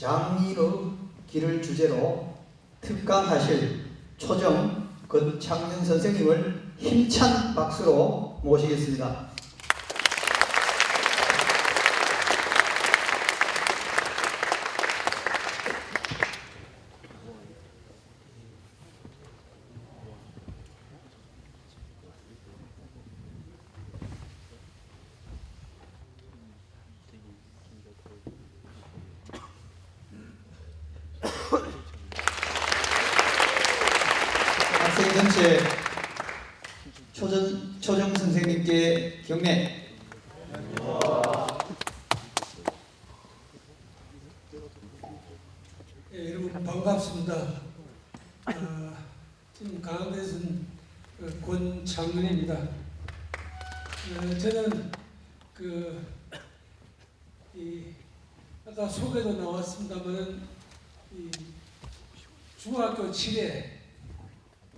장인의 길을 주제로 특강하실 초정 권창윤 선생님을 힘찬 박수로 모시겠습니다. 학생 전체 초정 선생님께 경례. 여러분 반갑습니다. 지금 강원도에서는 권창윤입니다. 저는 아까 소개도 나왔습니다만은 중학교 7회,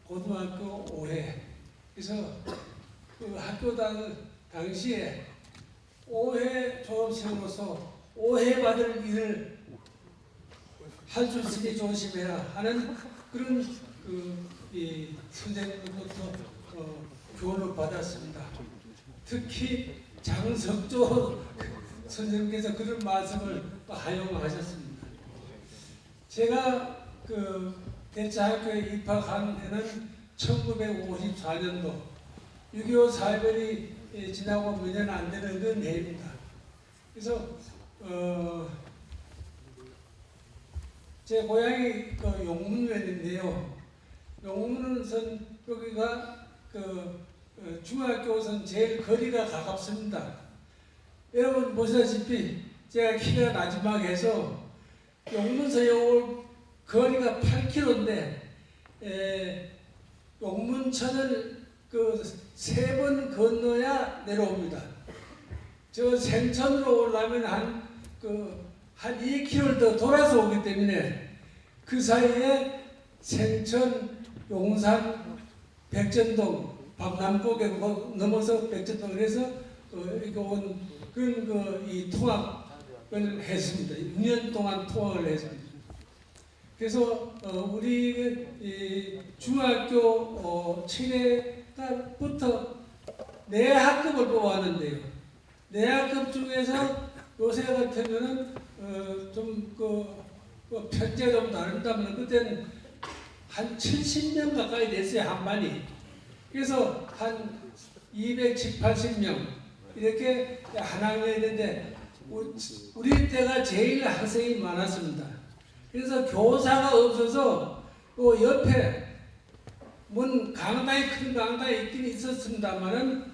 고등학교 5회, 그래서 학교 당시에 5회 졸업생으로서 5회 받을 일을 할 수 있으니 조심해라 하는 그런 선생님으로부터 교훈을 받았습니다. 특히 장석조 선생님께서 그런 말씀을 하용하셨습니다. 제가 대차학교에 입학한 해는 1954년도 6.25 사변이 지나고 몇 년 안 되는 그런 해입니다. 그래서 제 고향이 용문면인데요. 용문은 여기가 중학교선 제일 거리가 가깝습니다. 여러분 보시다시피 제가 키가 나지막해서 용문서에 올 거리가 8km인데 용문천을 3번 건너야 내려옵니다. 저 생천으로 오려면 한 2km를 더 돌아서 오기 때문에 그 사이에 생천, 용산, 백전동, 박남곡에 넘어서 백전동을 해서 이렇게 온 그런 이 통학을 했습니다. 6년 동안 통학을 했습니다. 그래서 우리 중학교 7회부터 내학급을 뽑았는데요. 내학급 중에서 요새 같으면은 편제가 좀 다른다면 그때는 한 70명 가까이 됐어요, 한 반이. 그래서 한 280명 이렇게 한 학년인데 우리 때가 제일 학생이 많았습니다. 그래서 교사가 없어서 옆에 강당이 큰 강당이 있긴 있었습니다만은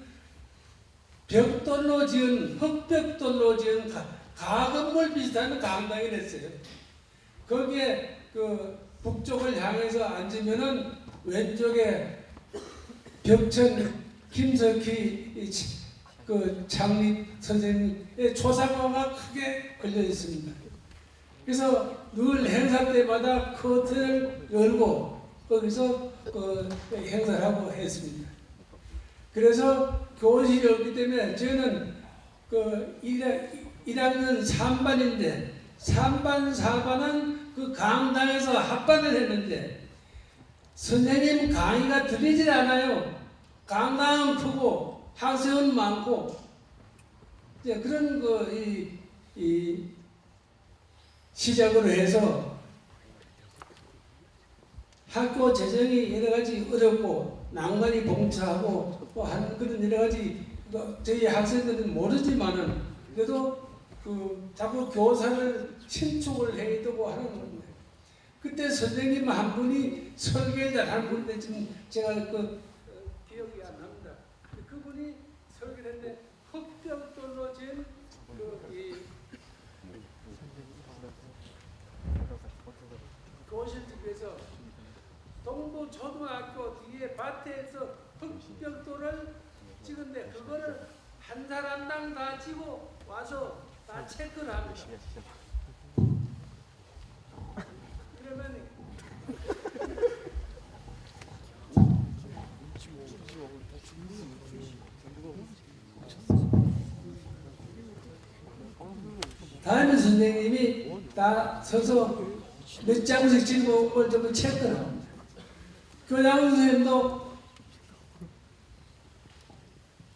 벽돌로 지은 흙벽돌로 지은 가건물 비슷한 강당이 됐어요. 거기에 북쪽을 향해서 앉으면은 왼쪽에 벽천 김석희 장립 선생님의 초상화가 크게 걸려 있습니다. 그래서 늘 행사 때마다 커튼을 열고 거기서 행사를 하고 했습니다. 그래서 교실이 없기 때문에 저는 1학년 3반인데 3반, 4반은 강당에서 합반을 했는데 선생님 강의가 들리질 않아요. 강당은 크고 학생은 많고 그런 시작으로 해서 학교 재정이 여러 가지 어렵고 난관이 봉착하고 하는 그런 여러 가지 저희 학생들은 모르지만은 그래도 자꾸 교사를 신축을 해두고 하는 겁니다. 그때 선생님 한 분이 설계자 한 분인데 지금 제가 기억이 안 납니다. 그분이 설계를 했는데 흙벽돌로 지은 교실집에서 동부초등학교 뒤에 밭에서 흙벽돌을 찍은데 그거를 한 사람당 다 찍고 와서 다 체크를 합니다. 그러면 다른 선생님이 다 서서 몇 장씩 찍고 그걸 전부 체크를 합니다. 교장 선생님도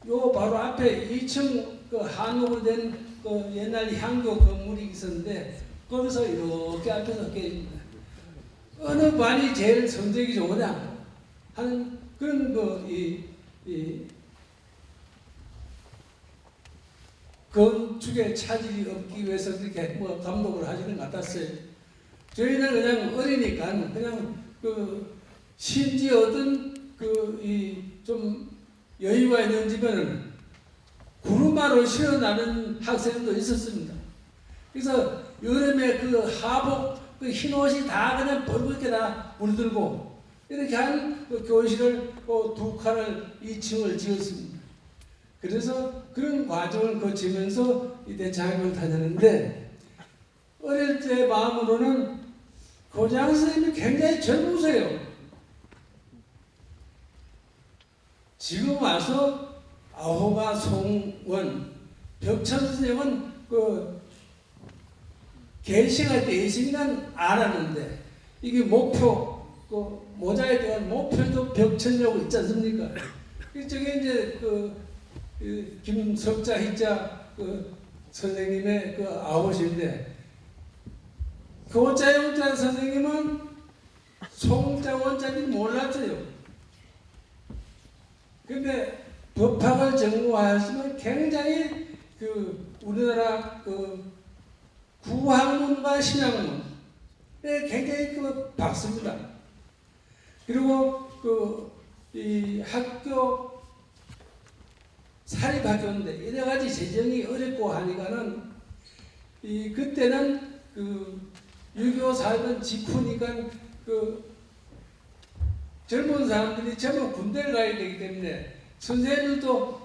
요 바로 앞에 2층 그 한옥으로 된 그 옛날 향교 건물이 있었는데 거기서 이렇게 앞에서 깨집니다. 어느 반이 제일 성적이 좋으냐 하는 그런 건축에 차질이 없기 위해서 그렇게 뭐 감독을 하시는 것 같았어요. 저희는 그냥 어리니까 그냥 그 심지어 어떤 좀 여유가 있는 집에는 구루마로 실어나는 학생도 있었습니다. 그래서 여름에 그 하복 그 흰 옷이 다 그냥 벌겋게 다 물들고 이렇게 한 그 교실을 두 칸을 2층을 지었습니다. 그래서 그런 과정을 거치면서 이 대창학교를 다녔는데 어릴 때 마음으로는 교장 선생님이 굉장히 젊으세요. 지금 와서 아호가 송원 벽천 선생님은 그 계시가 되어 있으면 알았는데 이게 목표 그 모자에 대한 목표도 벽천이라고 있지 않습니까? 저게 이제 김석자 희자 선생님의 그 아버지인데 교자 영자 선생님은 송자 원자인지 몰랐어요. 근데 법학을 전공하시면 굉장히 우리나라 구학문과 신학문에 굉장히 박습니다. 그리고 이 학교 사립학교인데 여러 가지 재정이 어렵고 하니까는 그때는 유교 사회는 직후니까 젊은 사람들이 전부 군대를 가야 되기 때문에 선생님들도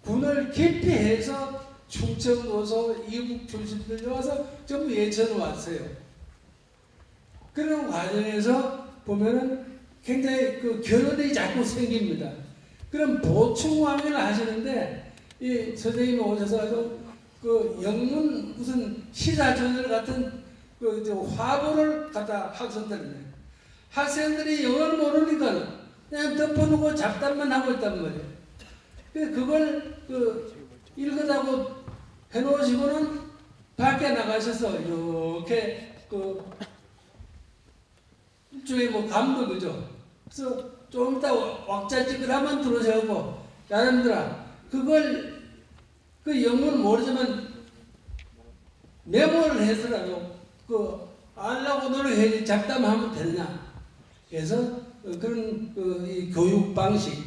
군을 기피해서 충청도서 이북 출신들이 와서 전부 예천을 왔어요. 그런 과정에서 보면은 굉장히 결혼이 자꾸 생깁니다. 그럼 보충왕위를 하시는데 이 선생님이 오셔서 영문 무슨 시사저널 같은 화보를 갖다 학생들한테 학생들이 영어를 모르니까 그냥 덮어놓고 잡담만 하고 있단 말이에요. 그걸 읽으라고 해놓으시고는 밖에 나가셔서 이렇게 일종의 감독이죠. 그래서 좀 이따 왁자지껄 하면 들어오셔고 여러분들아 그걸 영문을 모르지만 메모를 해서라도 알라고 노력해야지 잡담하면 되느냐. 그래서 그런 이 교육 방식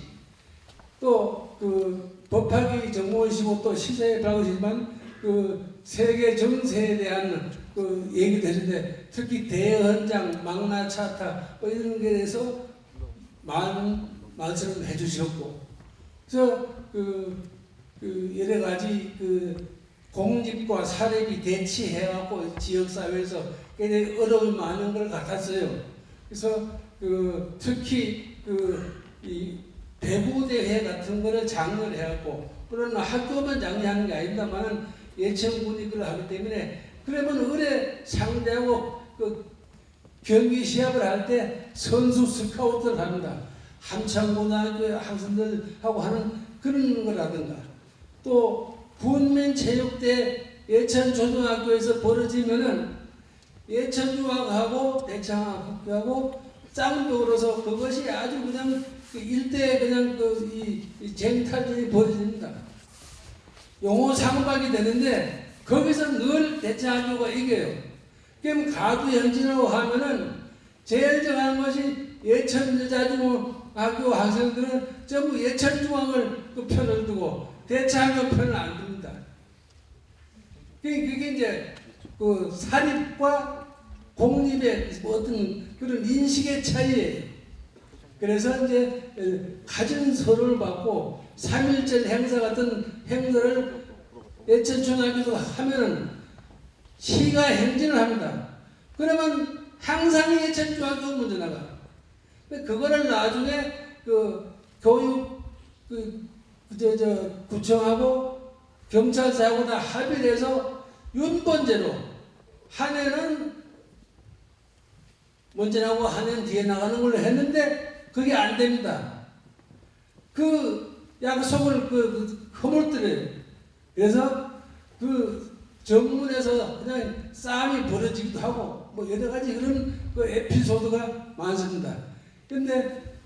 또 법학이 전공이시고 또 시사에 배우시지만 세계 정세에 대한 얘기도 했는데 특히 대헌장, 망나차타 이런 것에 대해서 많은 말씀을 해주셨고 그래서 여러 가지 공립과 사립이 대치해갖고 지역사회에서 굉장히 어려움이 많은 걸 같았어요. 그래서 특히 이 배구대회 같은 거를 장려를 해갖고 물론 학교만 장려하는 게 아닙니다만은 예천군이 그걸 하기 때문에 그러면 의뢰 상대하고 경기 시합을 할 때 선수 스카우트를 합니다. 함창고등학교 학생들하고 하는 그런 거라든가 또 군민체육대 예천초등학교에서 벌어지면은 예천중학하고 대창학교하고 쌍벽으로서 그것이 아주 그냥 일대에 그냥 이 쟁탈전이 벌어집니다. 용호 상박이 되는데 거기서 늘 대창학교가 이겨요. 그럼 가두현진이라고 하면은 제일 정하는 것이 예천여자중학교 학생들은 전부 예천중학을 편을 두고 대창학교 편을 안 둡니다. 그게 이제 사립과 공립의 어떤 그런 인식의 차이예요. 그래서 이제 가진 서류를 받고 3.1절 행사 같은 행사를 예천중학교에서 하면은 시가 행진을 합니다. 그러면 항상 예천중학교 먼저 나가. 그거를 나중에 교육 구청하고 경찰서하고 다 합의를 해서 윤번제로 한 해는 먼저 나오고 한 해는 뒤에 나가는 걸로 했는데 그게 안 됩니다. 그 약속을 허물더래요. 그래서 그 정문에서 그냥 싸움이 벌어지기도 하고 뭐 여러 가지 그런 그 에피소드가 많습니다. 근데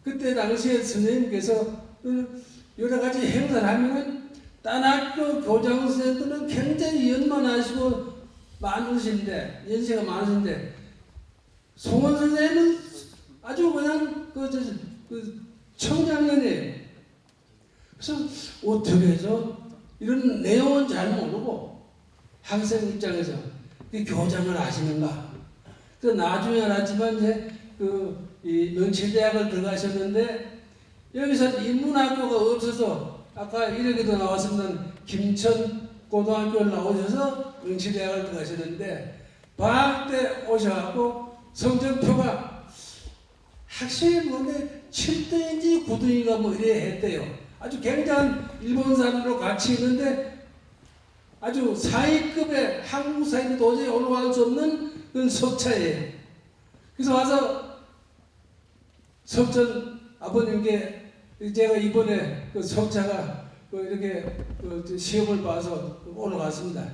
그때 당시에 선생님께서 여러 가지 행사를 하면은 딴 학교 교장 선생님들은 굉장히 연만하시고 많으신데 연세가 많으신데 송원 선생님은 아주 그냥 청장년이에요. 그래서 어떻게 해서 이런 내용은 잘 모르고 학생 입장에서 교장을 하시는가. 그래서 나중에 알았지만 이제 이 명치대학을 들어가셨는데 여기서 인문학교가 없어서 아까 이렇게도 나왔습니다. 김천 고등학교를 나오셔서 명치대학을 들어가셨는데 방학 때 오셔갖고 성적표가 학생이 뭔데 7등인지 9등인가 뭐 이래 했대요. 아주 굉장한 일본 사람으로 같이 있는데 아주 사위급의 한국 사회에 도저히 올라갈 수 없는 그런 석차예요. 그래서 와서 석천 아버님께 제가 이번에 그 석차가 이렇게 시험을 봐서 올라갔습니다.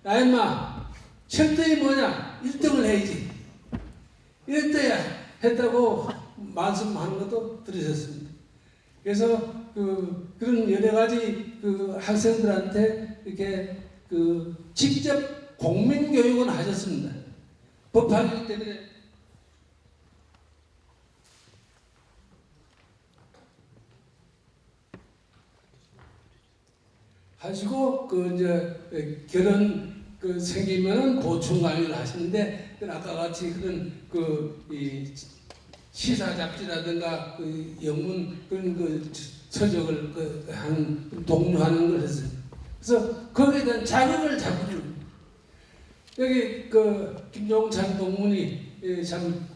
야 임마 7등이 뭐냐? 1등을 해야지. 1등이야 했다고 말씀하는 것도 들으셨습니다. 그래서 그런 여러 가지 학생들한테 이렇게 직접 공민교육은 하셨습니다. 법학이기 때문에. 하시고 이제 결혼 생기면 보충 강의를 하시는데 아까 같이 그런 이 시사 잡지라든가 영문 그런 서적을 하는 독려하는 걸 했어요. 그래서 거기에 대한 자극을 자꾸 줍니다. 여기 김종찬 동문이 참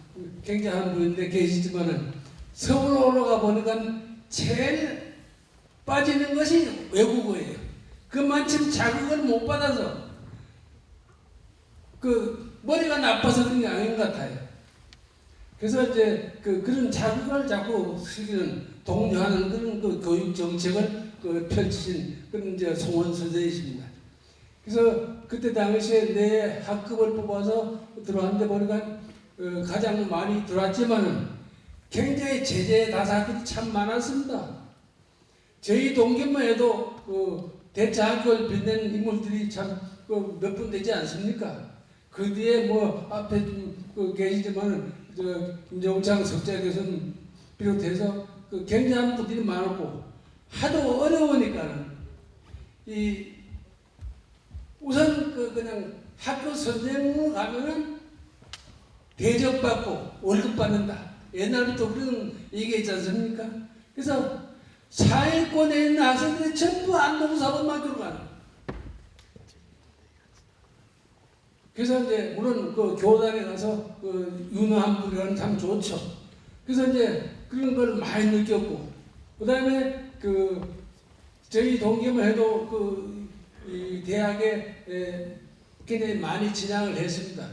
굉장한 분인데 계시지만은 서울 올라가 보니까 제일 빠지는 것이 외국어예요. 그만큼 자극을 못 받아서 머리가 나빠서 그런 게 아닌 것 같아요. 그래서 이제 그런 자극을 자꾸 시키는 독려하는 그런 교육 정책을 펼치신 그런 이제 송원 선생이십니다. 그래서 그때 당시에 내 학급을 뽑아서 들어왔는데 보니까 가장 많이 들어왔지만은 굉장히 제재다사학들이 참 많았습니다. 저희 동기만 해도 대차학교를 빛낸 인물들이 참 몇 분 되지 않습니까? 그 뒤에 뭐 앞에 좀 계시지만은 김정창 석자 교수님 비롯해서 굉장한 분들이 많았고 하도 어려우니까는 우선 그냥 학교 선생으로 가면은 대접받고 월급 받는다. 옛날부터 그런 얘기 있지 않습니까? 그래서 사회권에 있는 학생들이 전부 안동사범학교로 가는 거예요. 그래서 이제 물론 교단에 가서 윤호한 분이라는 참 좋죠. 그래서 이제 그런 걸 많이 느꼈고 그 다음에 저희 동기만 해도 이 대학에 굉장히 많이 진학을 했습니다.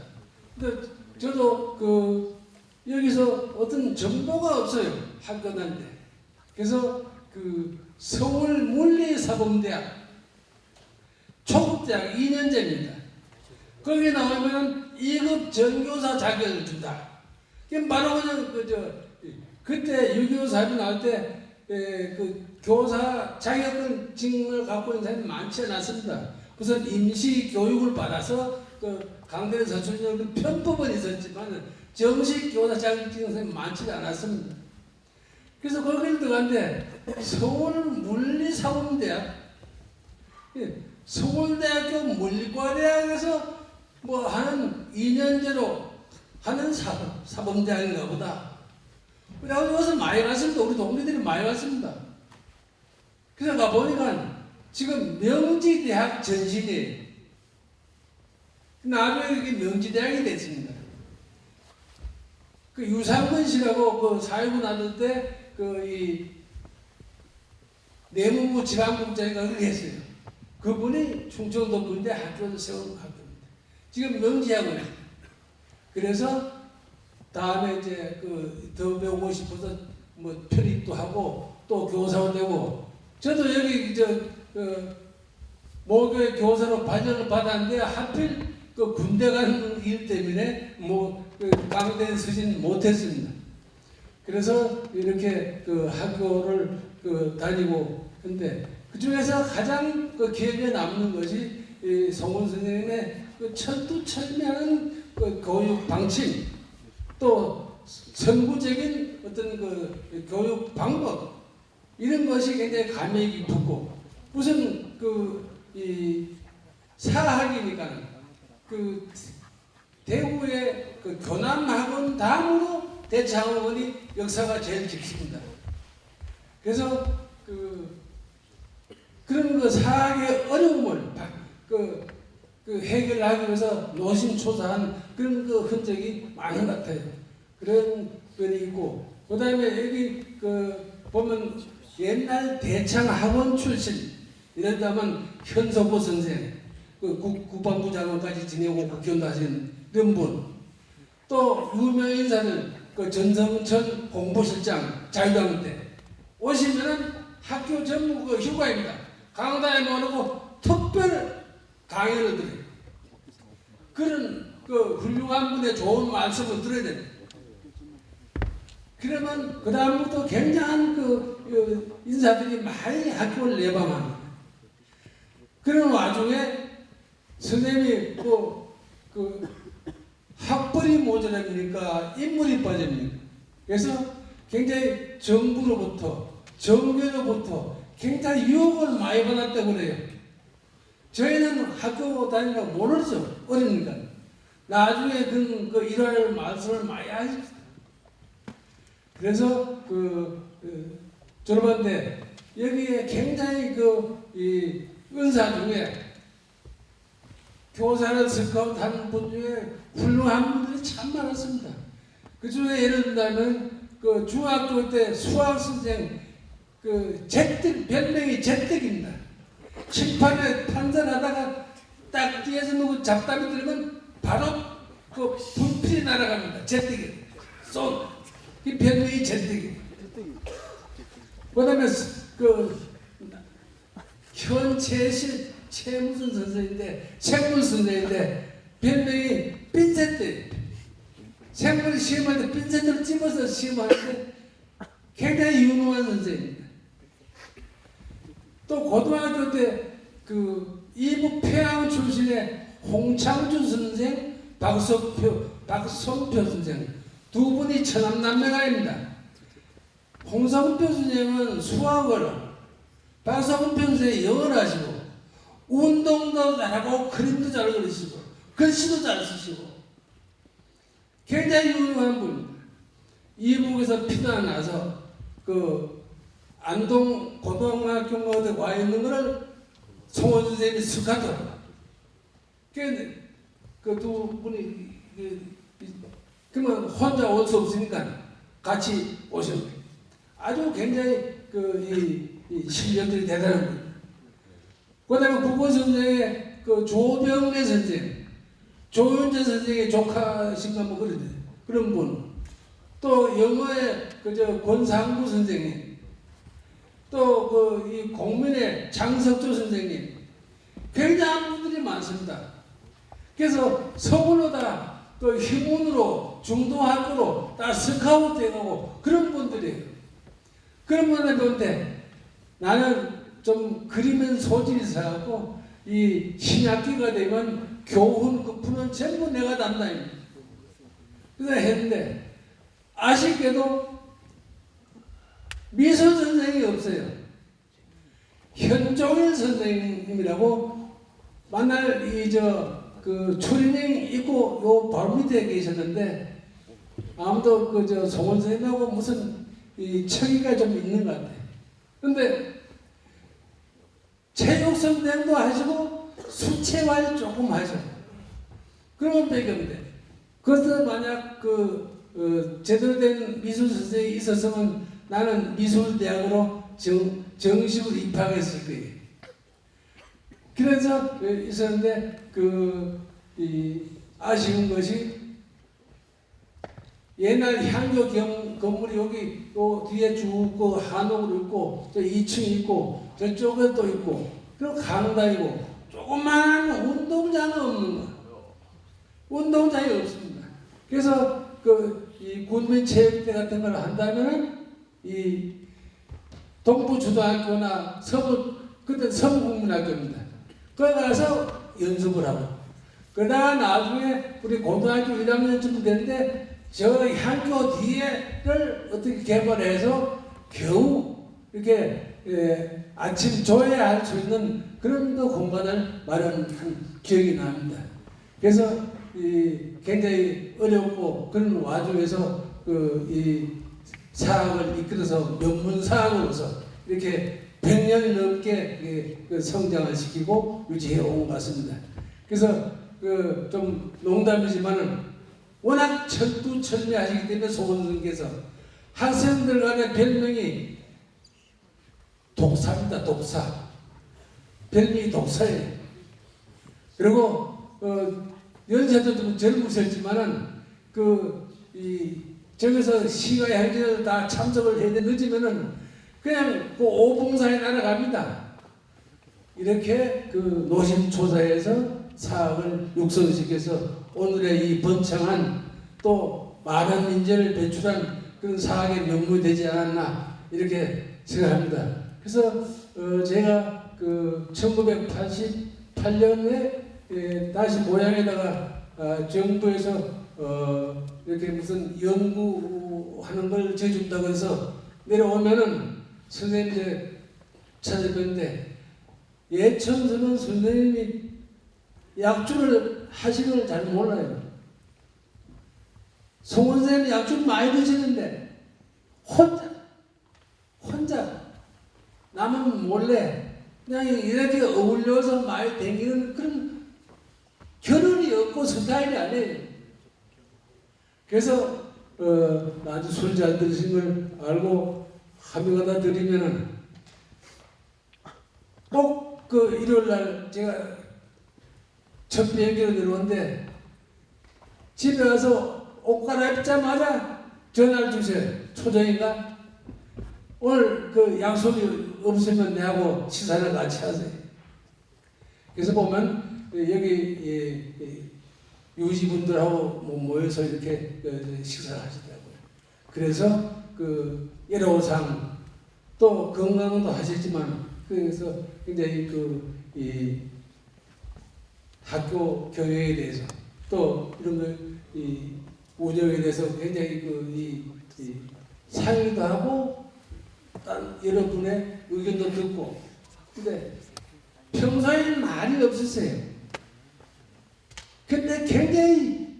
근데 저도 여기서 어떤 정보가 없어요. 학교 다닐 때. 그래서 서울 물리사범대학 초급대학 2년제입니다. 거기 나오면 2급 전교사 자격을 준다. 바로 그냥 그때 6.25 사업이 나올 때 교사 자격증을 갖고 있는 사람이 많지 않았습니다. 우선 임시 교육을 받아서 강대를 서출하는 편법은 있었지만 정식 교사 자격증은 사람이 많지 않았습니다. 그래서 거기를 들어갔는데 서울 물리사범대학, 서울대학교 물리과대학에서 뭐 하는 2년제로 하는 사범대학인가 보다. 그래서 여기서 많이 갔습니다. 우리 동료들이 많이 갔습니다. 그래서 가보니까 지금 명지대학 전신이에요. 나중에 이렇게 명지대학이 됐습니다. 유상근 씨라고 사회부 나눌 때 이 내무부 지방국장이가 그렇게 했어요. 그분이 충청도 군대 학교를 세운 학교입니다. 지금 명지학원에. 그래서 다음에 이제 더 배우고 싶어서 뭐 편입도 하고 또 교사도 되고, 저도 여기 모교의 교사로 발령을 받았는데 하필 군대 가는 일 때문에 강대에 서진 못했습니다. 그래서 이렇게 학교를 다니고, 근데 그 중에서 가장 기억에 남는 것이 송원 선생님의 철두철미한 교육 방침, 또 선구적인 어떤 교육 방법, 이런 것이 굉장히 감명이 깊고, 무슨 이 사학이니까 대구의 교남학원 다음으로 대창학원이 역사가 제일 깊습니다. 그래서 그런 사학의 어려움을 해결하기 위해서 노심초사한 그런 흔적이 많은 것 같아요. 그런 면이 있고, 그 다음에 여기 보면 옛날 대창학원 출신, 이랬다면 현석호 선생, 국방부 장관까지 지내고 국회의원도 하신 이런 분, 또 유명 인사는 전성천 공보실장 자유당 때 오시면은 학교 전부 휴가입니다. 강당에 모아놓고 특별 강연을 드려요. 그런 훌륭한 분의 좋은 말씀을 들어야 됩니다. 그러면 그 다음부터 굉장한 인사들이 많이 학교를 내방합니다. 그런 와중에 선생님이 학벌이 모자랍니까? 인물이 빠집니까? 그래서 굉장히 정부로부터, 정교로부터 굉장히 유혹을 많이 받았다고 그래요. 저희는 학교 다니니까 모르죠. 어리니까. 나중에 일할 말씀을 많이 하십니다. 그래서 졸업한데 여기에 굉장히 이 은사 중에 교사를 스카우트하는 분 중에 훌륭한 분들이 참 많았습니다. 그 중에 예를 들면 중학교 때 수학 선생 별명이 제떡입니다. 칠판에 판단하다가 딱 뒤에서 누구 잡담이 들으면 바로 불필이 날아갑니다. 제떡이 이 별명이 제떡이. 그다음에 현채실 채무슨 선생인데, 생물 선생인데 별명이 핀셋대. 생물 시험할 때 핀셋을 집어서 시험하는데 굉장히 유능한 선생입니다. 또 고등학교 때 이북 평양 출신의 홍창준 선생, 박성표 선생 두 분이 천남남매가입니다. 홍성표 선생은 수학을, 박성표 선생이 영어를 하시고 운동도 잘하고 그림도 잘 그리시고 글씨도 잘 쓰시고 굉장히 유능한 분입니다. 이북에서 피난 나서 안동 고등학교에 와 있는 것을 송원 선생님이 스카우트합니다. 그 두 분이 그러면 혼자 올 수 없으니까 같이 오셨어요. 아주 굉장히 이 실력들이 대단한 분입니다. 그 다음에 국어 선생의 조병래 선생, 조윤재 선생의 조카신가 뭐 그런 분, 또 영어의 권상구 선생님, 또 이 공민의 장석조 선생님, 굉장한 분들이 많습니다. 그래서 서울로 다 또 희문으로 중도학교로 다 스카우트 해가고 그런 분들이에요. 그런 분들 보는데 나는 좀 그리는 소질이 있어갖고 이 신학기가 되면 교훈 푸는 전부 내가 담당입니다. 그래서 했는데 아쉽게도 미술 선생님이 없어요. 현종일 선생님이라고 만날 추리닝 입고 요 바로 밑에 계셨는데 아무도 송원 선생님하고 무슨 척이가 좀 있는 것 같아요. 근데 체육 선생도 하시고 수채화를 조금 하셔. 그러면 배경인데 그것을 만약 제대로 된 미술 선생이 있었으면 나는 미술대학으로 정식으로 입학했을 거예요. 그래서 있었는데 이 아쉬운 것이 옛날 향교 건물이 여기 요 뒤에 쭉 그 한옥으로 있고 저 2층 있고 저쪽에 또 있고 그리고 강당이고 조그마한 운동장은 없는 거야. 운동장이 없습니다. 그래서 이 군민체육대 같은 걸 한다면은 이 동부초등학교나 그때 서부국민학교입니다. 거기 가서 연습을 하고 그러다가 나중에 우리 고등학교 1학년쯤 되는데 저 향교 뒤에를 어떻게 개발해서 겨우 이렇게 아침 조회할 수 있는 그런 공간을 마련한 기억이 납니다. 그래서 굉장히 어렵고 그런 와중에서 이 사학을 이끌어서 명문사학으로서 이렇게 100년이 넘게 성장을 시키고 유지해 온 것 같습니다. 그래서 좀 농담이지만은 워낙 철두철미하시기 때문에 소원선께서 학생들 간의 별명이 독사입니다. 독사. 별명이 독사예요. 그리고 연세도 좀 젊으셨지만은 저기서 시가 행진을 다 참석을 해야 돼 늦으면은 그냥 오봉사에 날아갑니다. 이렇게 노심초사해서 사학을 육성시켜서 오늘의 이 번창한 또 많은 인재를 배출한 그런 사학의 명물이 되지 않았나 이렇게 생각합니다. 그래서 제가 1988년에 다시 모양에다가 정부에서 이렇게 무슨 연구하는 걸 제준다고 해서 내려오면은 선생님 이제 찾아뵙는데 예천서는 선생님이 약주를 하시는 걸 잘 몰라요. 송 선생님이 약주를 많이 드시는데 혼자 남은 몰래 그냥 이렇게 어울려서 많이 다니는 그런 결혼이 없고 스타일이 아니에요. 그래서 아주 술 잘 드신 걸 알고 하명하다 드리면은 꼭 일요일 날 제가 첫 비행기로 내려오는데 집에 와서 옷 갈아입자마자 전화를 주세요. 초정인가? 오늘 약속이 없으면 내하고 식사를 같이 하세요. 그래서 보면 여기 유지분들하고 모여서 이렇게 식사를 하시더라고요. 그래서 예로상 또 건강도 하시지만 그래서 굉장히 이 학교 경영에 대해서 또 이런 걸 운영에 대해서 굉장히 상의도 하고 여러분의 의견도 듣고 근데 평소에는 말이 없으세요. 근데 굉장히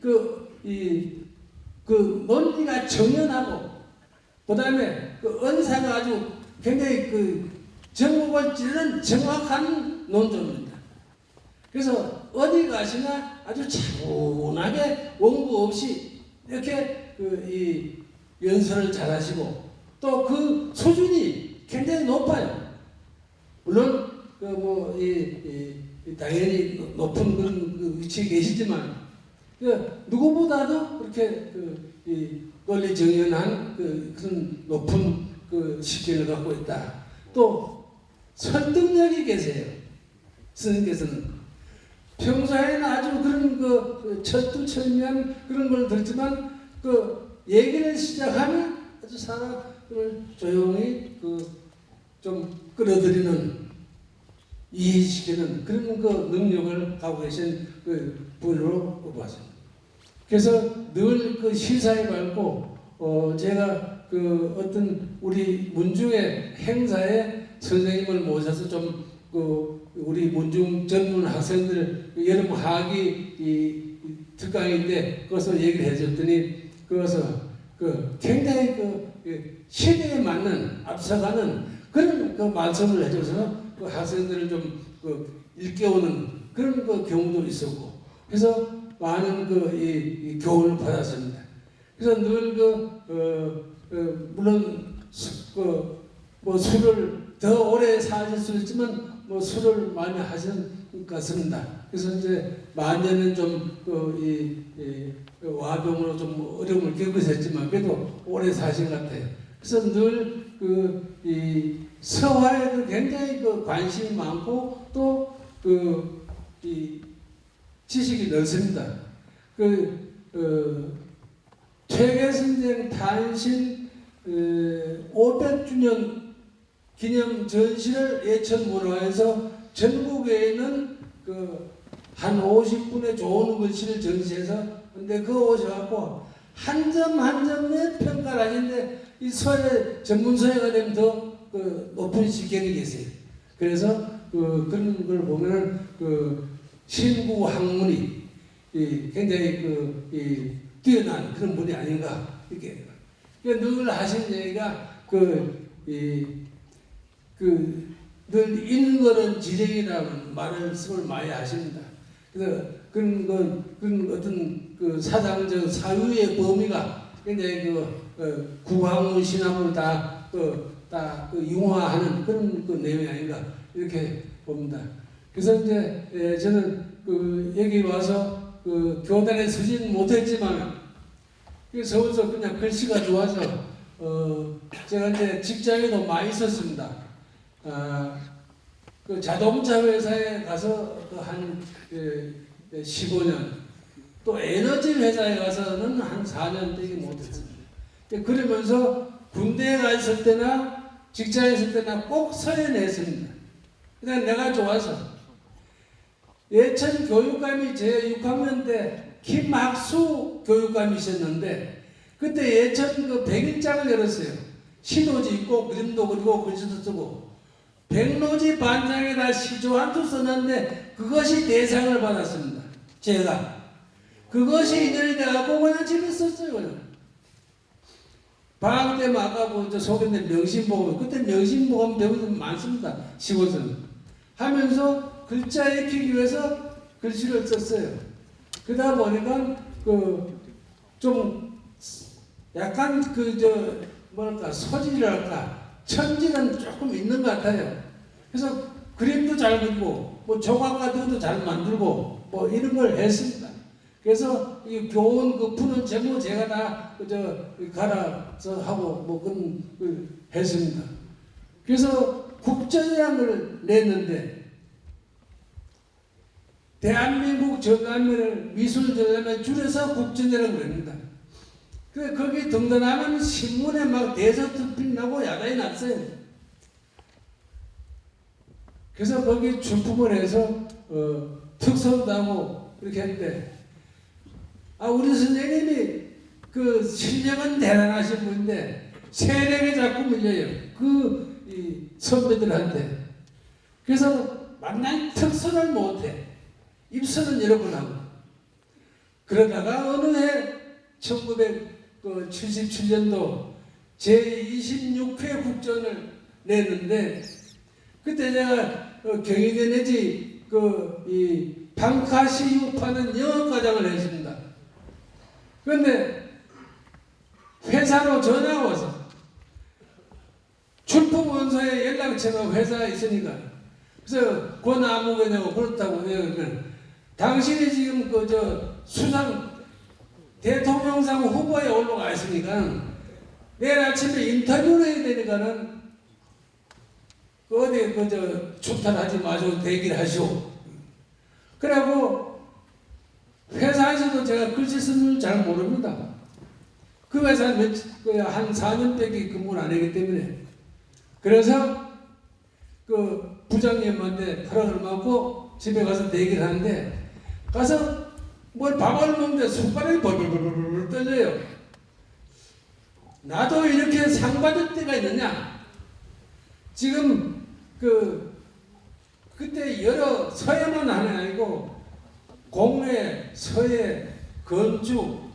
논리가 정연하고 그다음에 언사가 아주 굉장히 정목을 찌르는 정확한 논조입니다. 그래서 어디 가시나 아주 차분하게 원고 없이 이렇게 이 연설을 잘하시고 또 그 수준이 굉장히 높아요. 물론 당연히 높은 그런 위치에 계시지만 누구보다도 그렇게 논리 정연한 그런 높은 식견을 갖고 있다. 또 설득력이 계세요. 스님께서는 평소에는 아주 그런 철두철미한 그런 걸 듣지만 얘기를 시작하면 아주 사람을 조용히 좀 끌어들이는 이해시키는 그런 능력을 갖고 계신 분으로 봤습니다. 그래서 늘 시사에 밝고 제가 어떤 우리 문중의 행사에 선생님을 모셔서 좀 우리 문중 전문 학생들 여름 하기 특강인데 그것을 얘기를 해줬더니 그것을 굉장히 시대에 맞는 앞서가는 그런 말씀을 해줘서 학생들을 좀 일깨우는 그런 경우도 있었고 그래서 많은 이 교훈을 받았습니다. 그래서 늘 물론 술을 더 오래 사실 수 있지만 술을 많이 하신 같습니다. 그래서 이제 만년은 좀이 와병으로 좀 어려움을 겪으셨지만 그래도 오래 사신 것 같아요. 그래서 늘 이 서화에도 굉장히 관심이 많고 또 이 지식이 넓습니다. 퇴계선생 탄신 500주년 기념 전시를 예천문화에서 전국에 있는 한 50분의 좋은 글씨를 전시해서 근데 그거 오셔갖고 한 점 한 점에 평가를 하시는데 이 서예 전문 서예가 되면 더 높은 식견이 계세요. 그래서 그런 걸 보면은 신구 학문이 굉장히 뛰어난 그런 분이 아닌가 이렇게 늘 하신 얘기가 늘 있는 거는 지정이라는 말씀을 많이 하십니다. 그래서 그런 어떤 사상적 사유의 범위가 굉장히 구학문 신학문을 다 융화하는 그런 내용이 아닌가 이렇게 봅니다. 그래서 이제 저는 여기 와서 교단에 서지는 못했지만 서울서 그냥 글씨가 좋아서 제가 이제 직장에도 많이 있었습니다. 자동차 회사에 가서 한 15년, 또 에너지 회사에 가서는 한 4년 되게 못했습니다. 그러면서 군대에 가 있을 때나 직장에 있을 때나 꼭 서연했습니다. 그냥 내가 좋아서. 예천 교육감이 제 6학년 때 김학수 교육감이셨는데 그때 예천 백일장을 열었어요. 시도지 있고 그림도 그리고 글씨도 쓰고 백로지 반장에다 시조 한 수 썼는데 그것이 대상을 받았습니다. 제가 그것이 인연이 돼갖고 그냥 집에 썼어요. 그냥. 방학 때만 아까 소개된 명심보감 그때 명심보감 배우는 분 많습니다. 시골에서는 하면서 글자 익히기 위해서 글씨를 썼어요. 그러다 보니까 좀 약간 뭐랄까 소질이랄까 천지는 조금 있는 것 같아요. 그래서 그림도 잘 그리고 뭐 조각가도 잘 만들고 뭐 이런 걸 했습니다. 그래서 이 교원 푸는 제목 제가 다 갈아서 하고 뭐 그런 걸 했습니다. 그래서 국전이라는 걸 냈는데 대한민국 전람회를 미술 전람회 줄여서 국전이라고 그럽니다. 그래 거기 등단하면 신문에 막 대서특필 나고 야단이 났어요. 그래서 거기 출품을 해서 특선도 하고 이렇게 했는데 우리 선생님이 실력은 대단하신 분인데 세력에 자꾸 밀려요. 이 선배들한테. 그래서 만난 특선을 못해. 입선은 여러 번 하고. 그러다가 어느 해 1977년도 제26회 국전을 냈는데 그때 제가 경희대 내지 이 방카시유파는 영어과장을 했습니다. 그런데 회사로 전화가 와서 출품 원서에 연락처가 회사에 있으니까 그래서 권아무개냐고 그렇다고 그러면 당신이 지금 수상 대통령상 후보에 올라가 있으니까 내일 아침에 인터뷰를 해야 되니까는 어디 출탄하지 마시고 대기를 하시오. 그래고 회사에서도 제가 글씨 쓰는 줄 잘 모릅니다. 그 회사는 한 4년밖에 근무를 안 하기 때문에 그래서 부장님한테 허락을 받고 집에 가서 대기를 하는데 가서 뭘 밥을 먹는데 손가락이 벌벌벌벌 떨려요. 나도 이렇게 상 받을 때가 있느냐? 지금 그때 여러 서예만 하는 아니고 공예, 서예, 건축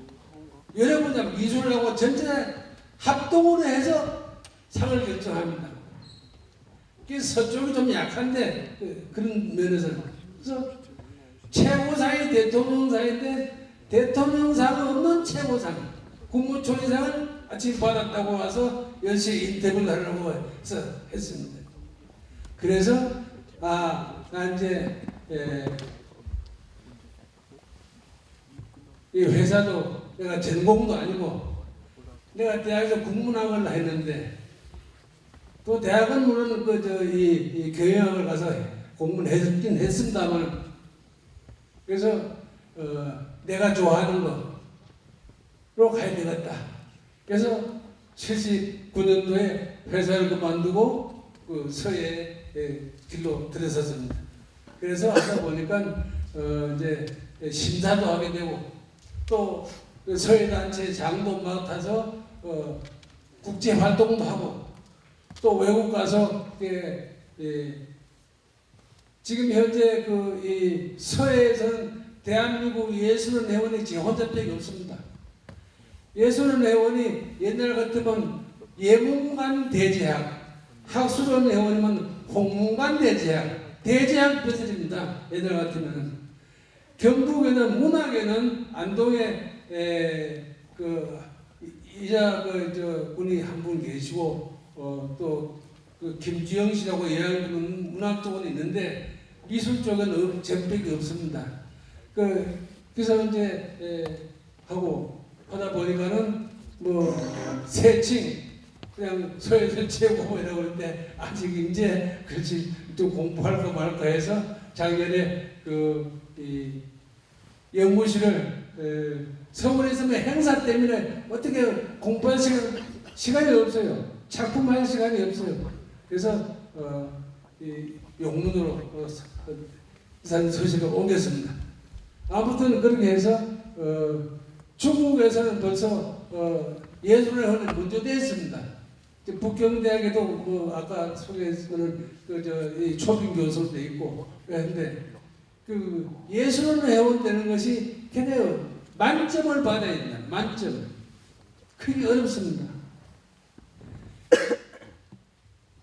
여러 분야 미술하고 전체 합동으로 해서 상을 결정합니다. 그래서 서쪽이 좀 약한데 그런 면에서는 그래서 최고상이 대통령상인데 대통령상 없는 최고상 국무총리상을 아침 받았다고 와서 10시에 인터뷰를 하려고 해서 했습니다. 그래서 나 이제 이 회사도 내가 전공도 아니고 내가 대학에서 국문학을 했는데 또 대학은 물론 이 경영학을 가서 공부했긴 했습니다만 그래서 내가 좋아하는 거로 가야 되겠다. 그래서 79년도에 회사를 그만두고 그 서예 길로 들어섰습니다. 그래서 하다 보니까 이제 심사도 하게 되고 또 서예 단체 장도 맡아서 국제 활동도 하고 또 외국 가서 지금 현재 이 서해에서는 대한민국 예술원 회원이 제 혼자밖에 없습니다. 예술원 회원이 옛날 같으면 예문관 대제학, 학술원 회원이면 홍문관 대제학, 대제학 벼슬입니다. 옛날 같으면은 경북에는 문학에는 안동에 이자 분이 한 분 계시고 또 김주영 씨라고 예약은 문학 쪽은 있는데 미술 쪽은 전백이 없습니다. 그래서 이제 하다 보니까는 뭐 세칭 그냥 서예술 최고라고 하는데 아직 이제 그렇지 또 공부할까 말까 해서 작년에 이 연구실을 서울에서 행사 때문에 어떻게 공부할 시간이 없어요. 작품할 시간이 없어요. 그래서 이 용문으로 산 소식을 옮겼습니다. 아무튼 그렇게 해서 중국에서는 벌써 예술의 흐름이 먼저 됐습니다. 북경대학에도 뭐 아까 소개했던 이 초빙 교수도 있고 그런데 예술은 회원되는 것이 굉장히 만점을 받아야 된다. 만점. 그게 어렵습니다.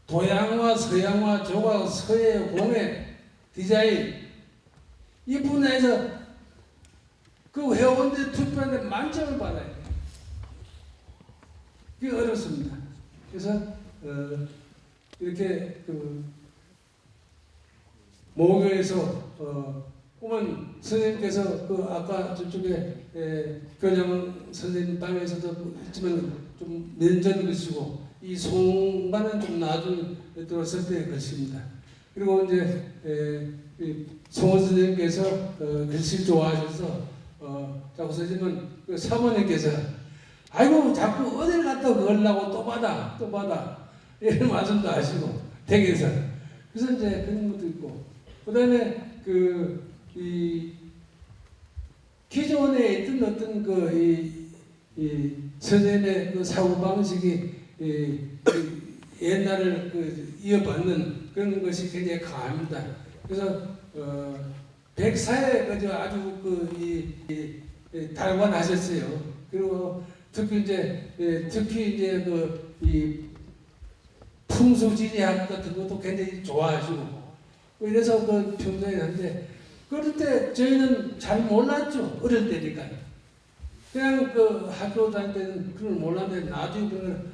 도양화, 서양화, 조각, 서예, 공예, 디자인 이 분야에서 그 회원들 투표하는데 만점을 받아야 돼요. 그게 어렵습니다. 그래서 이렇게 모교에서 꿈은 선생님께서 아까 저쪽에 교장 선생님 방에서도 했지만 좀 면전 것이고 이 송반은 좀 나중에 들어왔을 때의 것입니다. 그리고 이제 송원 선생님께서 글씨를 좋아하셔서 자꾸 선생님은 사모님께서 아이고 자꾸 어딜 갔다 그러려고 또 받아 이런 말씀도 하시고 댁에서 그래서 이제 그런 것도 있고 그다음에 이 기존에 있던 어떤 이 선생님의 사고 방식이 옛날을 이어받는 그런 것이 굉장히 강합니다. 그래서 백사에 아주 달관하셨어요. 그리고 특히 이제 이 풍수지리학 같은 것도 굉장히 좋아하시고 이래서 평소에 하는데 그럴 때 저희는 잘 몰랐죠. 어릴 때니까. 그냥 학교 다닐 때는 그걸 몰랐는데 나중에 그러면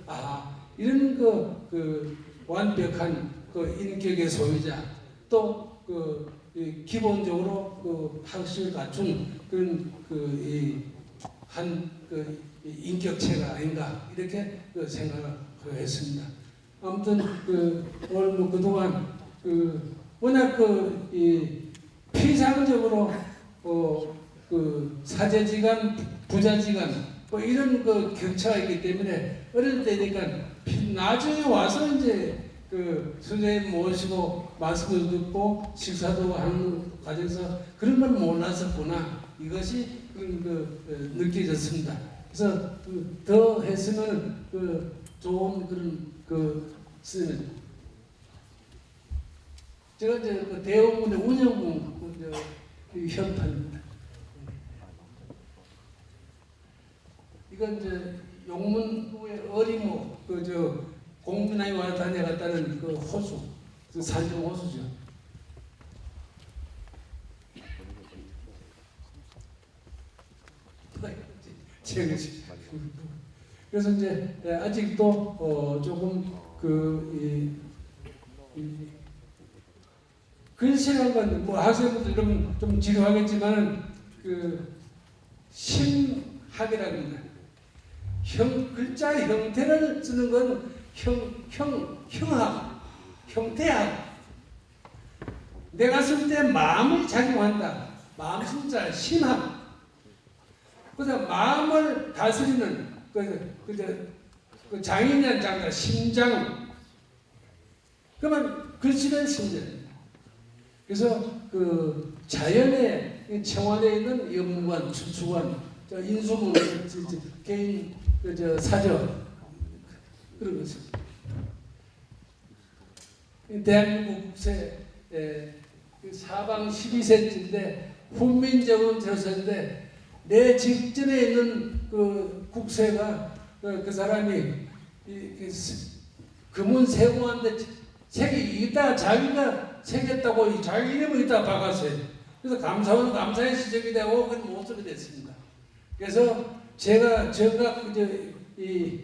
이런 완벽한 인격의 소유자 또 기본적으로 학식을 갖춘 그런 인격체가 아닌가 이렇게 생각을 했습니다. 아무튼 오늘 뭐 그동안 워낙 피상적으로 사제지간, 부자지간 뭐 이런 격차가 있기 때문에 어릴 때니까 나중에 와서 이제 선생님 모시고 말씀을 듣고 식사도 하는 과정에서 그런 걸 몰랐었구나 이것이 느껴졌습니다. 그래서 더 했으면 좋은 그런 쓰는 제가 이제 대원군의 운영군 현판입니다. 이건 이제 용문구의 어리모 공민왕이 와 다녀갔다는 호수, 산정 호수죠. 그래서 이제 아직도 조금 글씨란 건 뭐 학생분들 좀 지루하겠지만은 그 심학이라고 합니다. 글자 형태를 쓰는 건 형학, 형태학. 내가 쓸 때 마음을 작용한다. 마음 순자 심학. 그래서 마음을 다스리는 그 장인이라는 장자 심장. 그러면 글씨는 심장. 그래서 그 자연의 청와대에 있는 연무관, 추수관, 인수문, 개인 사저 그런 것입니다. 대한민국 국세 사방 12cm인데 훈민정음 들었었는데 내 직전에 있는 그 국세가 그 사람이 금은 세공한데 색이 이따 자기가 새겼다고 자기 이름을 이따 박았어요. 그래서 감사원 감사의 시적이 되고 그건 못 쓰게 됐습니다. 그래서 제가 이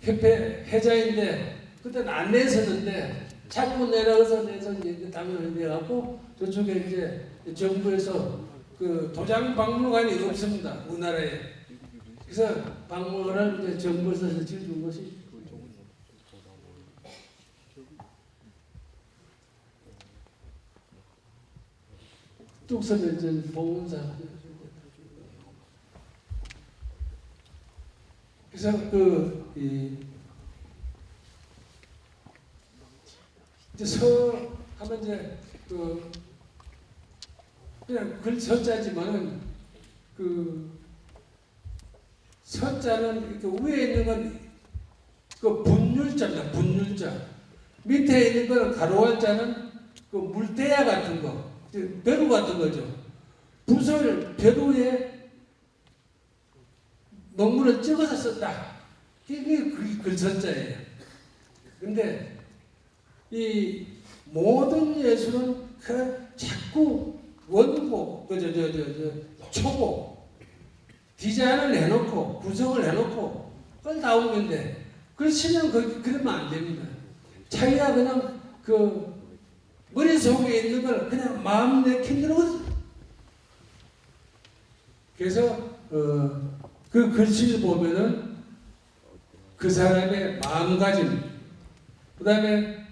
협회 회장인데 그때는 안 내서는데 자꾸 내려가서 내서 이제 당연히 내갖고 저쪽에 이제 정부에서 그 도장 박물관이 없습니다. 우리나라에. 그래서 박물관을 이제 정부에서 지어준 것이 뚝섬의 봉은사. 그래서 이제 서 하면 이제 그냥 글 서자지만은 그 서자는 이렇게 위에 있는 건 그 분율자입니다. 분율자. 밑에 있는 건 가로할자는 그 물대야 같은 거. 벼루 같은 거죠. 붓을 벼루에 논문을 찍어서 썼다. 이게 글선자예요. 근데 이 모든 예술은 그 자꾸 원고, 초고, 디자인을 해놓고 구성을 해놓고 그걸 나오는데 글씨는 그러면 안 됩니다. 자기가 그냥 그 머릿속에 있는 걸 그냥 마음 내키는 거죠. 그래서 그 글씨를 보면은 그 사람의 마음가짐, 그 다음에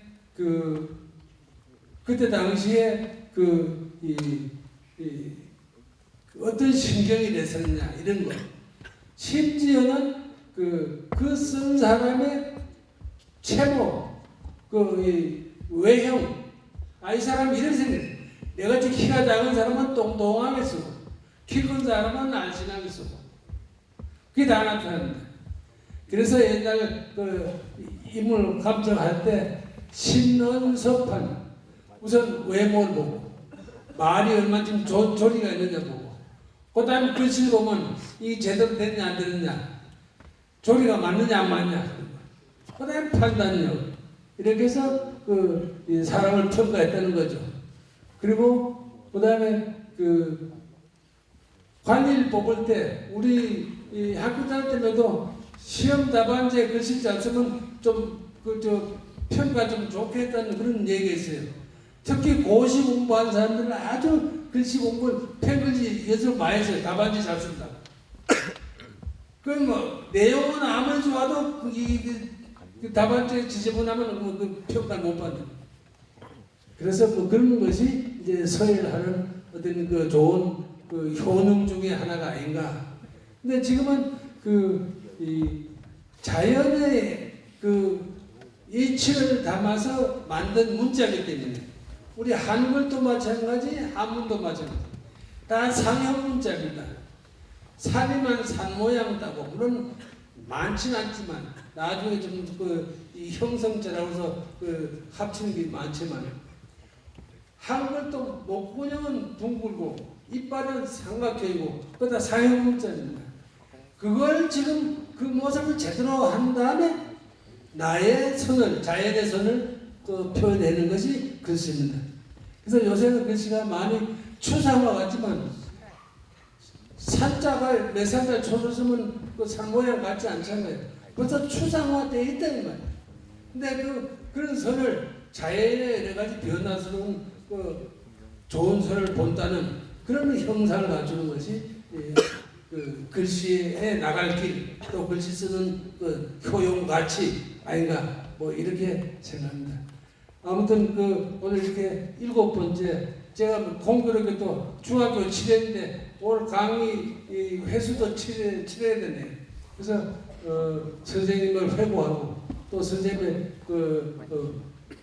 그때 당시에 어떤 신경이 냈었느냐 이런 거. 심지어는 그 쓴 사람의 체모, 외형. 이 사람 이런 생각. 내가 지금 키가 작은 사람은 똥똥하게 쓰고, 키 큰 사람은 날씬하게 쓰고. 그게 다 나타납니다. 그래서 옛날 인물 감정할 때 신언서판 우선 외모를 보고 말이 얼마나 조리가 있느냐 보고 그 다음에 글씨를 보면 이 제대로 됐냐 안 됐느냐 조리가 맞느냐 안 맞느냐 그 다음에 판단력 이렇게 해서 이 사람을 평가했다는 거죠. 그리고 그 다음에 관리를 뽑을 때 우리 이 학교 다닐 때에도 시험 답안지에 글씨 잘 쓰면 좀 평가 좀 좋게 했다는 그런 얘기가 있어요. 특히 고시 공부한 사람들은 아주 글씨 공부를 펜글씨 예술 많이 했어요. 답안지 잘 쓴다. 그럼 내용은 아무리 좋아도 그 답안지에 지저분하면 그 평가를 못 받는. 그래서 그런 것이 이제 서열하는 어떤 좋은 효능 중에 하나가 아닌가. 근데 지금은 이 자연의 이치를 담아서 만든 문자이기 때문에 우리 한글도 마찬가지, 한문도 마찬가지. 다 상형 문자입니다. 산이면 산 모양 따고 물론 많지는 않지만 나중에 좀 이 형성자라고 해서 합치는 게 많지만 한글도 목구멍은 둥글고 이빨은 삼각형이고 그거 다 상형 문자입니다. 그걸 지금 그 모습을 제대로 한 다음에 나의 선을, 자연의 선을 표현하는 것이 글씨입니다. 그래서 요새는 글씨가 많이 추상화 같지만 산자가 몇 산자 초를 쓰면 그 산 모양 같지 않잖아요. 벌써 추상화되어 있다는 말이에요. 근데 그런 선을 자연의 여러 가지 변화스러운 좋은 선을 본다는 그런 형상을 갖추는 것이 그 글씨에 나갈 길, 또 글씨 쓰는 그 효용 가치 아닌가 뭐 이렇게 생각합니다. 아무튼 오늘 이렇게 7번째 제가 공교롭게 또 중학교 7회인데 오늘 강의 회수도 7회 되네요. 그래서 선생님을 회고하고 또 선생님의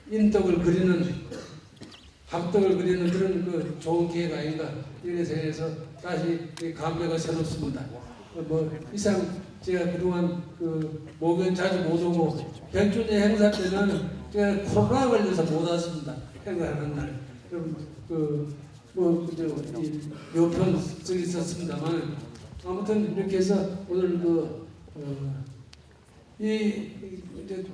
인덕을 그리는 합덕을 그리는 그런 좋은 기회가 아닌가 이렇게 생각해서 다시 감회가 새롭습니다. 이상 제가 그동안 목요일 자주 못 오고 백주년 행사 때는 제가 코로나 걸려서 못 왔습니다. 행사하는 날. 그럼 요편 쓰기 있었습니다만 아무튼 이렇게 해서 오늘 이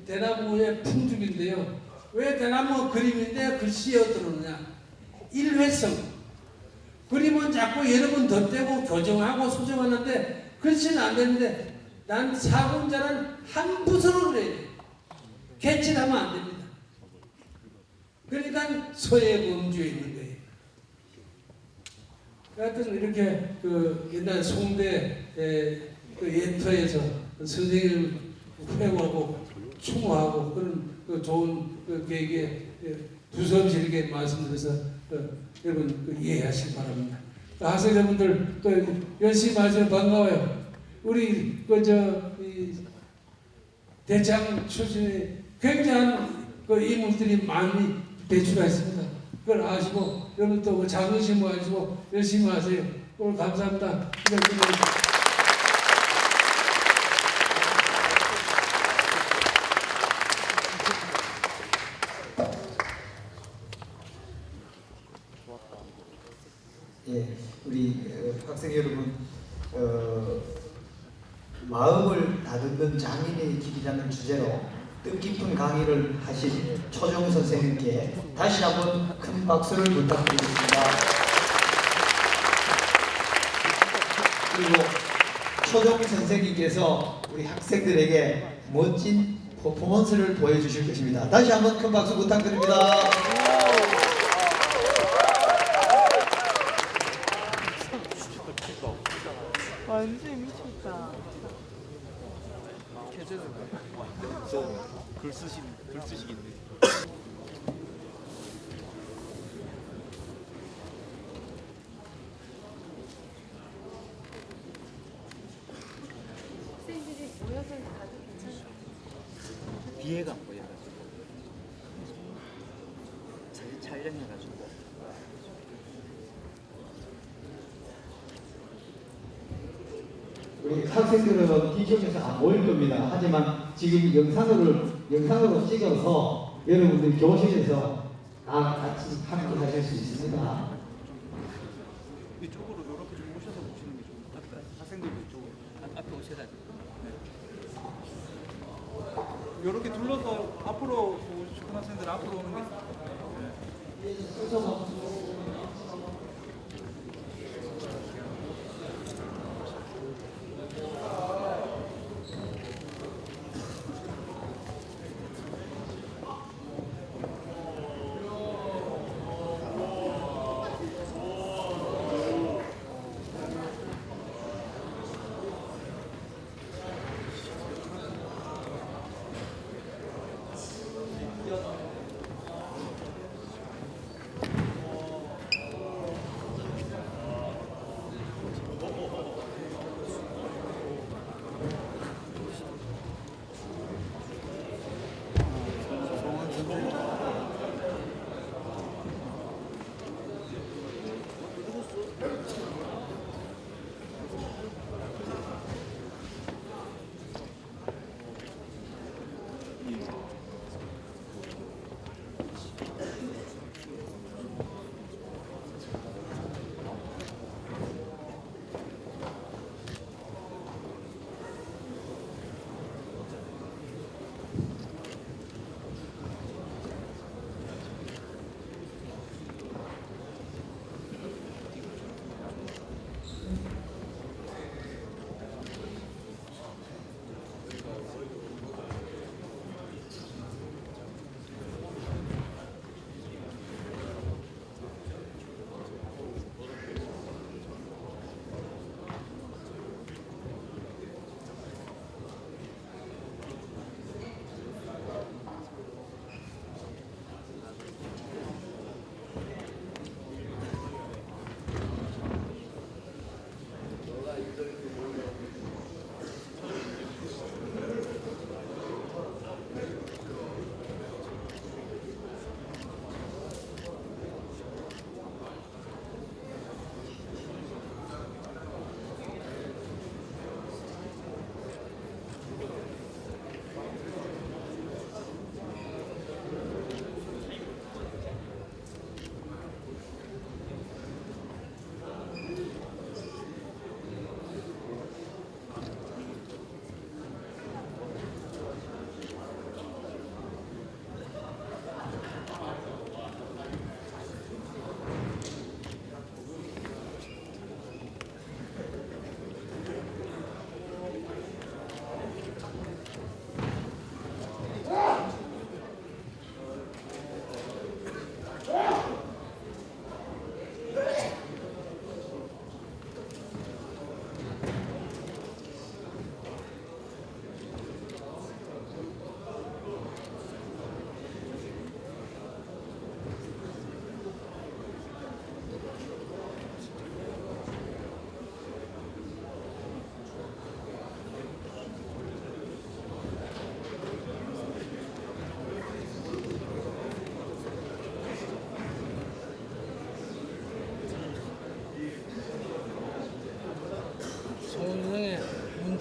대나무의 풍죽인데요. 왜 대나무 그림인데 글씨에 들어오느냐? 일회성. 그림은 자꾸 여러 번 덧대고 교정하고 수정하는데 글씨는 안 되는데 난 사공자는 한 붓으로 그려야 돼. 개칠하면 안 됩니다. 그러니까 서예 범주에 있는 거예요. 하여튼 이렇게 옛날 송대 예터에서 선생님을 회고하고 추모하고 그런 좋은 계획에 두서없이 이렇게 말씀드려서 여러분 이해하시기 바랍니다. 학생 여러분들 또 열심히 하시면 반가워요. 우리 대창 출신의 굉장한 인물들이 많이 배출했습니다. 그걸 아시고 여러분 또 자긍심 가지고 열심히 하세요. 오늘 감사합니다. 예, 우리 학생 여러분, 마음을 다듬는 장인의 길이라는 주제로 뜻깊은 강의를 하신 초정 선생님께 다시 한번 큰 박수를 부탁드리겠습니다. 그리고 초정 선생님께서 우리 학생들에게 멋진 퍼포먼스를 보여주실 것입니다. 다시 한번 큰 박수 부탁드립니다. 완전 미쳤다. 글 쓰시겠네. 학생들이 모여서 가도 괜찮아요. 뒤에가 안 보여가지고 사진 촬영해가지고. 우리 학생들은 뒤쪽에서 안 보일 겁니다. 하지만 지금 영상으로 찍어서 여러분들 교실에서 다 같이 함께 하실 수 있습니다. 이쪽으로 이렇게 좀 오셔서 보시는 게 좋을 것 같아요. 학생들 이쪽으로 앞에 오셔야 돼요. 네. 이렇게 둘러서 앞으로 초등학생들 앞으로 오는 게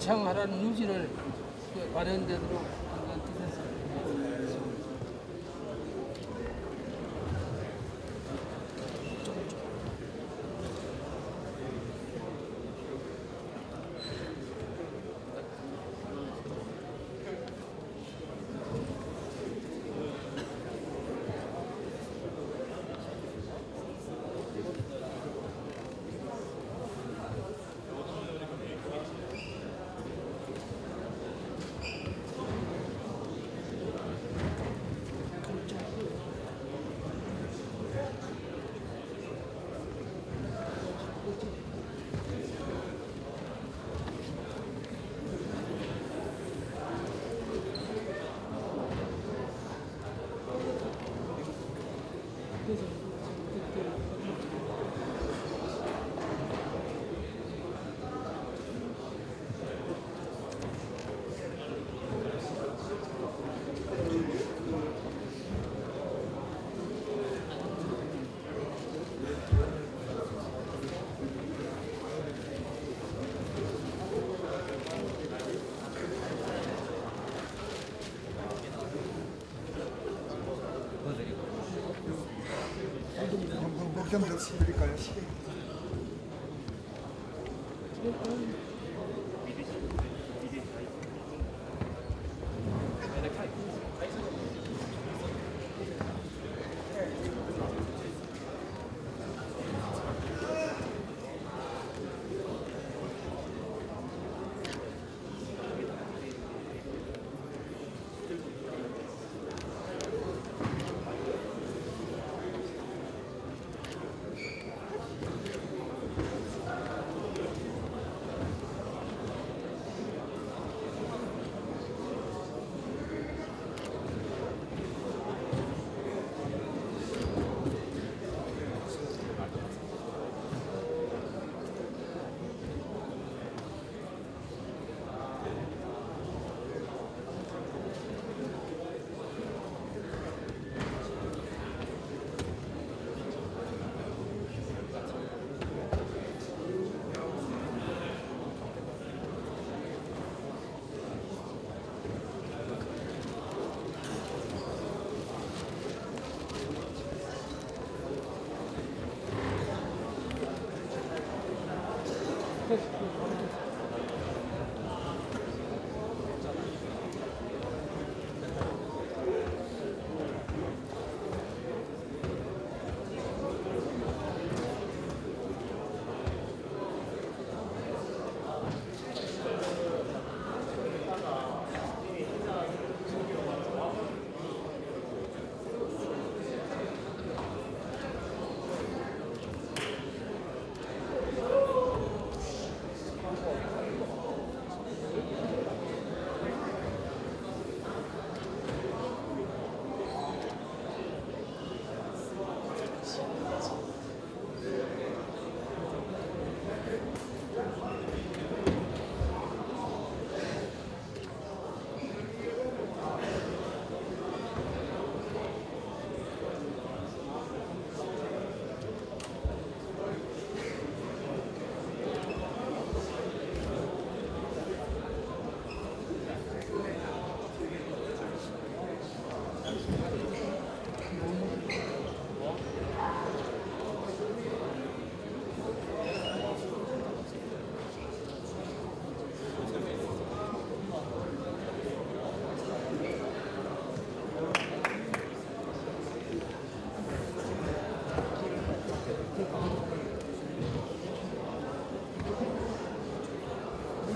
번창하라는 유지를 발현되도록 하는 뜻에서 좀 드릴까요?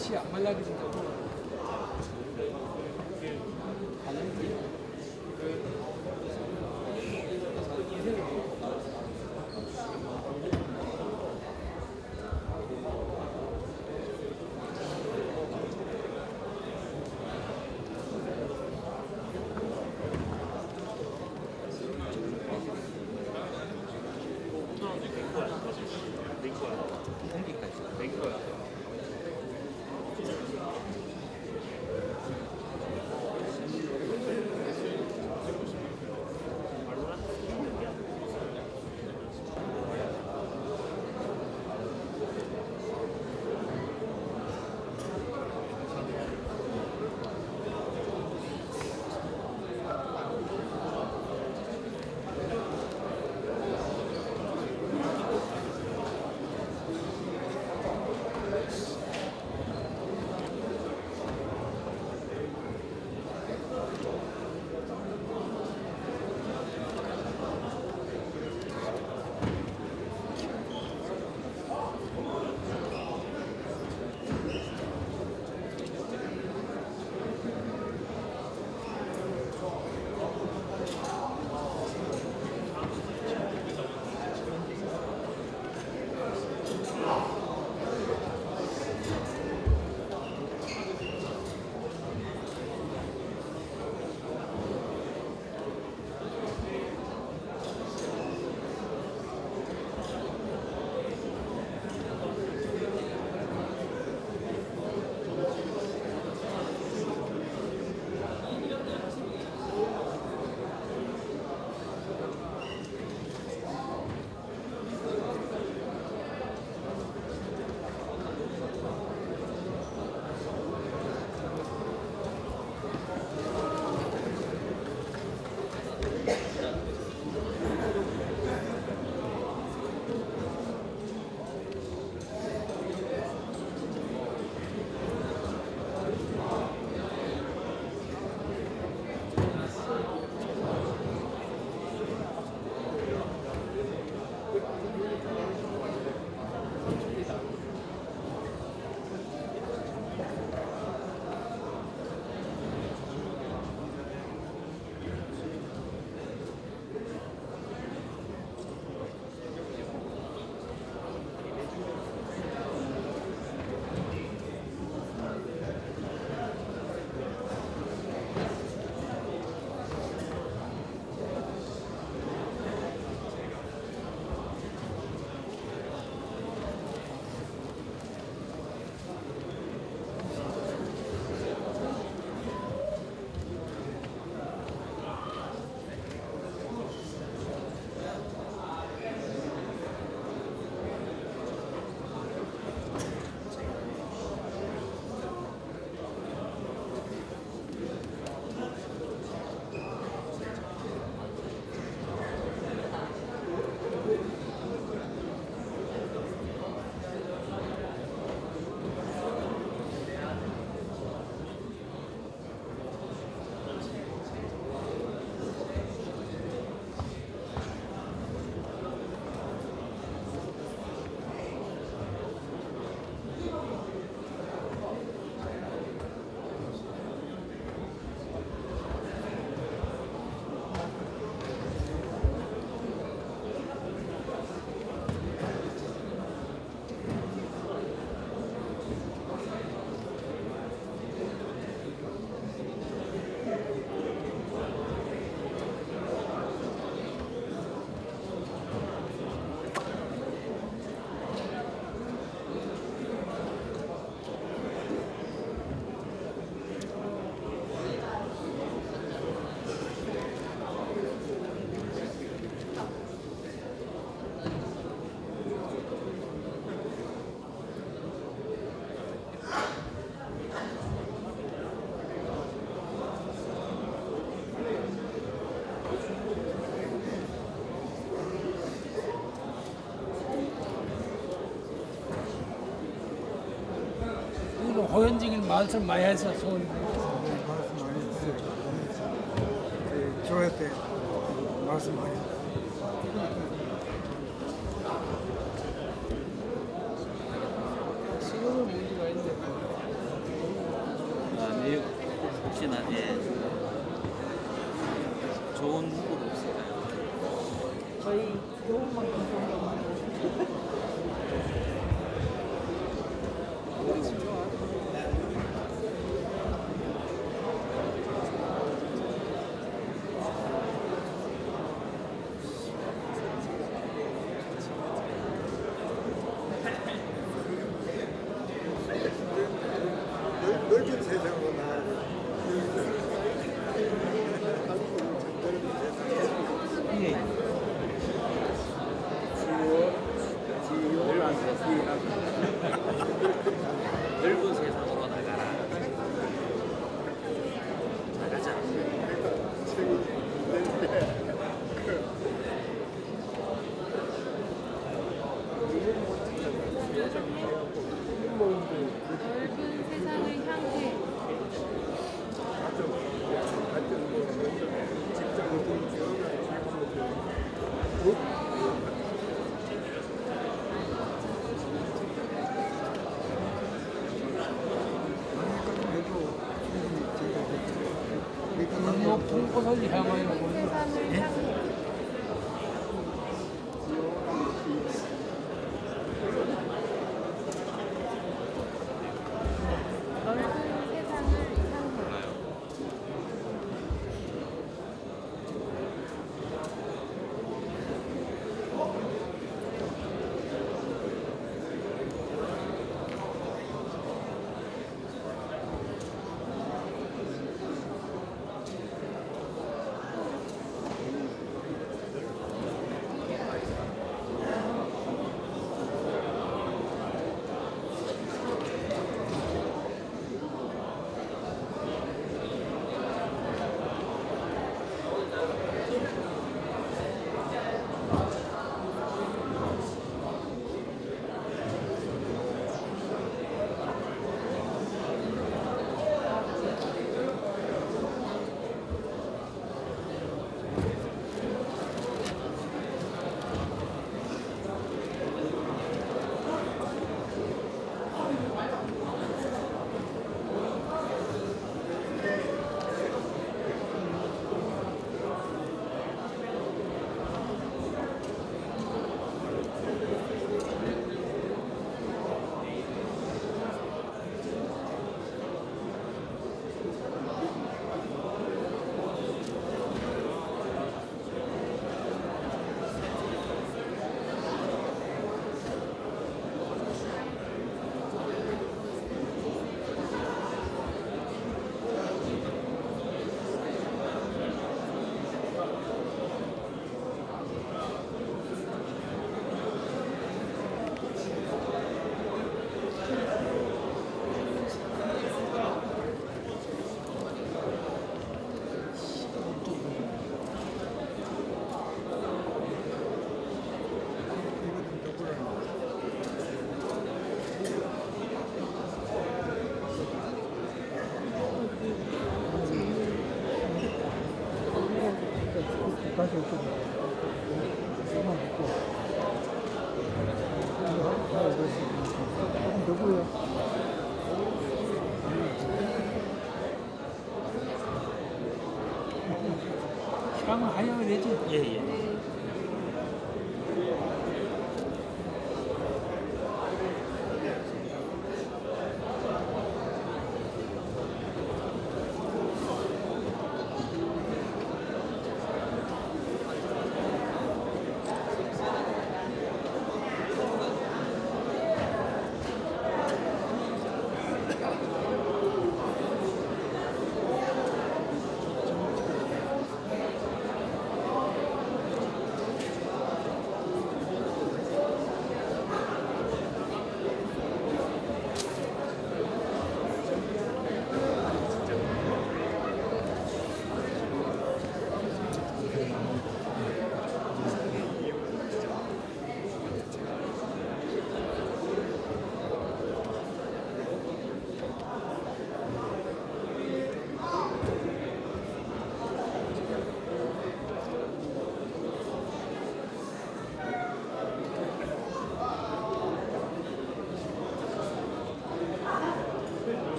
끝이 안 말라게 된다고. 보현적인 말씀 많이 해서 소원이 말씀 많이 했어요. 그 교회 때 말씀 많이 했어요. 지금은 문제가 있는데 미국 혹시나 좋은 곳 없을까요? 저희 교훈만큼 좋은 거 많아요. 넓은 세상으로 나아가 넓은 세상으로 나가라. 나가자. 넓은 세상을 향해 높은 곳을 향하여 넓은 세상을 향해 넓은 세상을 향해 다시 오고 조금만 먹고 조금 더 보여. 시간을 하여야 되지. 예예.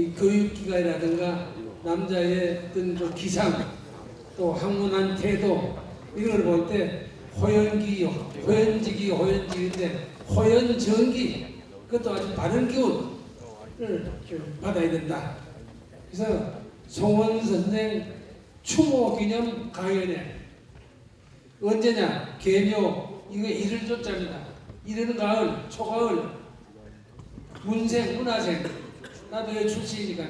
이 교육기관이라든가 남자의 어떤 그 기상 또 학문한 태도 이런 걸 볼 때 호연지기인데 호연정기 그것도 아주 바른 기운을 받아야 된다. 그래서 송원 선생 추모 기념 강연회 언제냐? 개묘 이거 1월 조짜입니다. 이른 가을, 초가을 문생, 문화생 나도 여기 출신이니까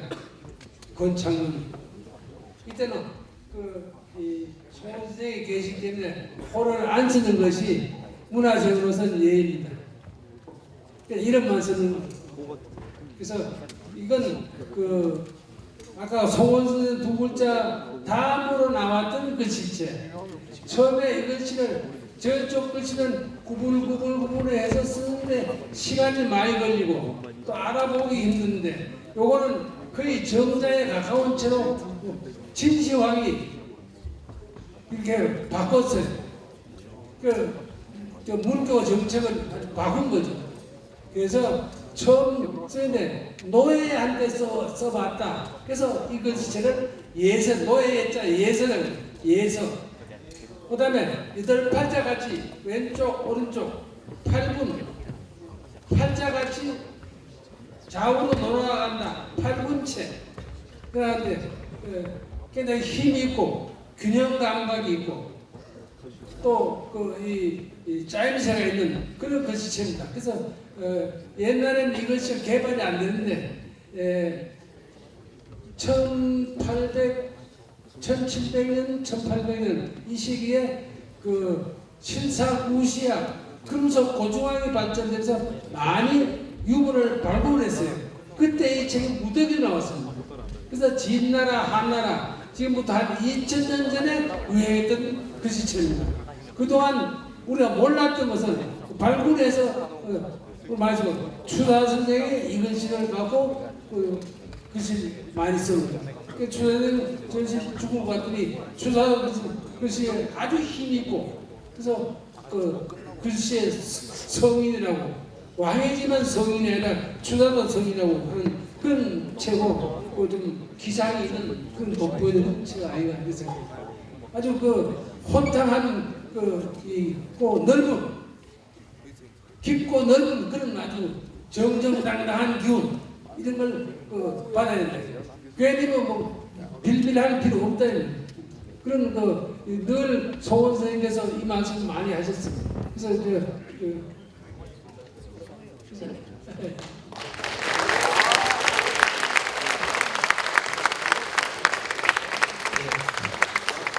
건창문 이때는 이 송원 선생이 계시기 때문에 호를 안 쓰는 것이 문화생으로서는 예입니다. 그러니까 이름만 쓰는 그래서 이건 아까 송원 선생 두 글자 다음으로 나왔던 글씨체 처음에 이 글씨를 저쪽 글씨는 구불구불해서 쓰는데 시간이 많이 걸리고 또 알아보기 힘든데 요거는 거의 정자에 가까운 채로 진시황이 이렇게 바꿨어요. 저 문교 정책을 바꾼 거죠. 그래서 처음 쓰는데 노예한테 써봤다. 그래서 이 글씨체를 예서 노예자 예서를 예서. 그다음에 이들 팔자같이 왼쪽 오른쪽 8분 팔자같이 좌우로 놀아간다. 8분체. 그런데 굉장히 힘이 있고 균형 감각이 있고 또 이 짜임새가 있는 그런 글씨체입니다. 그래서 옛날에는 이것이 개발이 안 되는데 1800, 1700년, 1800년 이 시기에 실사구시약 금속 고중항이 발전돼서 많이 유물을 발굴했어요. 그때 이 책이 무더기 나왔습니다. 그래서 진나라, 한나라 지금부터 한 2000년 전에 유행했던 글씨체입니다. 그동안 우리가 몰랐던 것은 발굴해서 말씀 추사 선생이 이 글씨를 갖고 글씨 많이 씁니다. 추사 선생은 전시 죽은 것 같더니 추사 글씨에 아주 힘이 있고 그래서 글씨의 성인이라고 왕이지만 성인이 아니라 추사도 성인이라고 하는 그런 최고 좀 기상이 있는 그런 돋보이는 체가 아이가 되겠습니다. 아주 혼탕한 넓은 깊고 넓은 그런 아주 정정당당한 기운 이런 걸 받아야 된다. 괜히 빌빌할 필요 없다. 그런 늘 송원 선생님께서 이 말씀 많이 하셨습니다. 그래서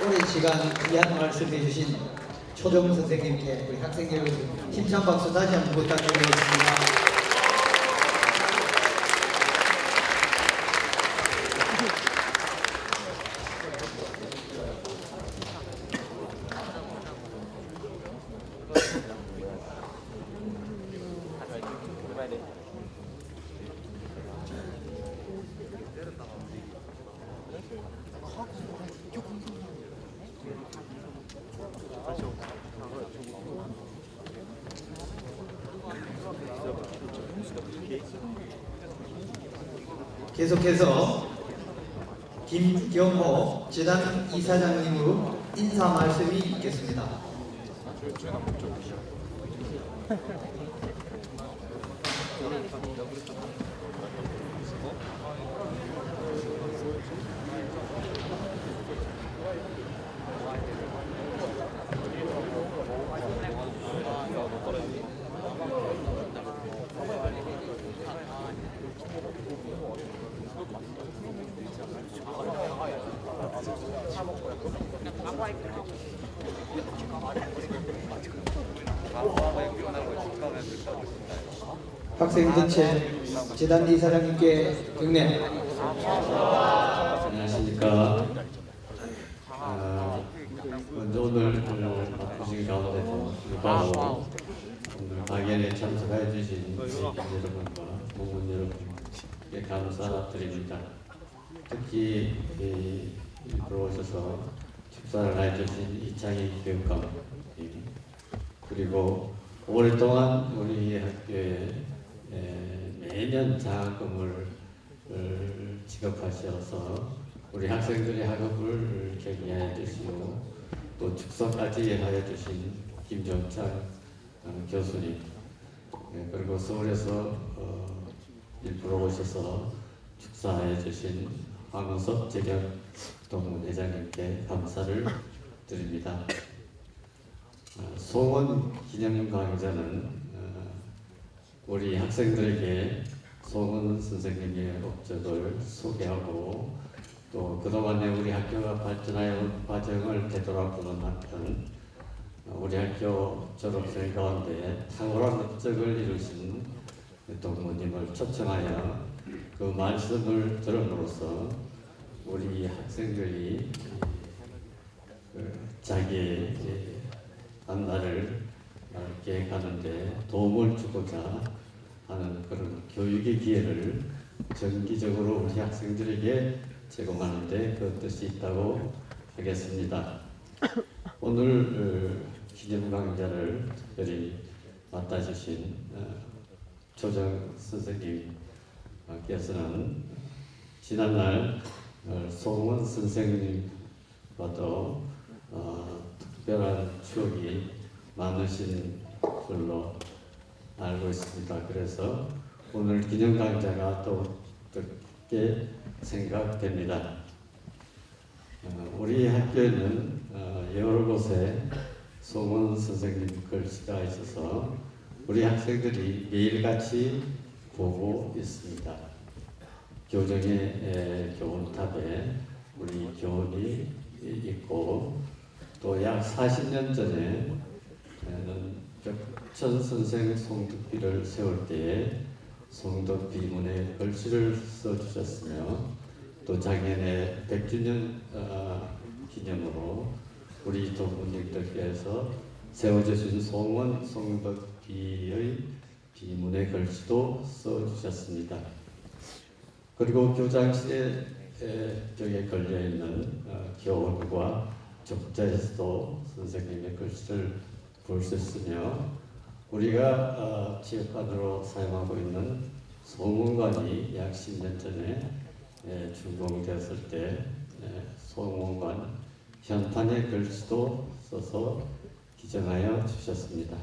오랜 시간 귀한 말씀해 주신 초정 선생님께 우리 학생 여러분 힘찬 박수 다시 한번 부탁드리겠습니다. 계속해서 김경호 재단 이사장님으로 인사 말씀이 있겠습니다. 학생전체 재단 이사장님께 경례. 안녕하십니까. 먼저 오늘 바쁘신 가운데서 바로 오늘 강연에 참석해 주신 여러분과 모든 여러분께 감사드립니다. 특히 일부러 오셔서 축사를 해주신 이창희 교육감 그리고 오랫동안 우리 학교에 매년 장학금을 지급하셔서 우리 학생들의 학업을 격려해 주시고 또 축사까지 하여 주신 김종철 교수님, 그리고 서울에서 일부러 오셔서 축사해 주신 황우섭 재경 동문회장님께 감사를 드립니다. 송원 기념 강좌는 우리 학생들에게 송원 선생님의 업적을 소개하고 또 그동안에 우리 학교가 발전하여 과정을 되돌아보는 한편 우리 학교 졸업생 가운데 탁월한 업적을 이루신 동무님을 초청하여 그 말씀을 들음으로써 우리 학생들이 자기의 앞날을 계획하는데 도움을 주고자 하는 그런 교육의 기회를 정기적으로 우리 학생들에게 제공하는데 그 뜻이 있다고 하겠습니다. 오늘 기념 강좌를 특별히 맡아주신 조정 선생님께서는 지난날 송원 선생님과도 특별한 추억이 많으신 걸로 알고 있습니다. 그래서 오늘 기념 강좌가 또 어떻게 생각됩니다. 우리 학교에는 여러 곳에 송원 선생님 글씨가 있어서 우리 학생들이 매일같이 보고 있습니다. 교정의 교원탑에 우리 교원이 있고 또 약 40년 전에는 벽천 선생 송득비를 세울 때에 송득 비문에 글씨를 써주셨으며 또 작년에 100주년 기념으로 우리 동문님들께서 세워주신 송원 송득비의 비문의 글씨도 써주셨습니다. 그리고 교장실에 벽에 걸려있는 교원과 족자에서도 선생님의 글씨를 볼 수 있으며 우리가 체육관으로 사용하고 있는 송원관이 약 10년 전에 준공되었을 때 송원관 현판의 글씨도 써서 기증하여 주셨습니다.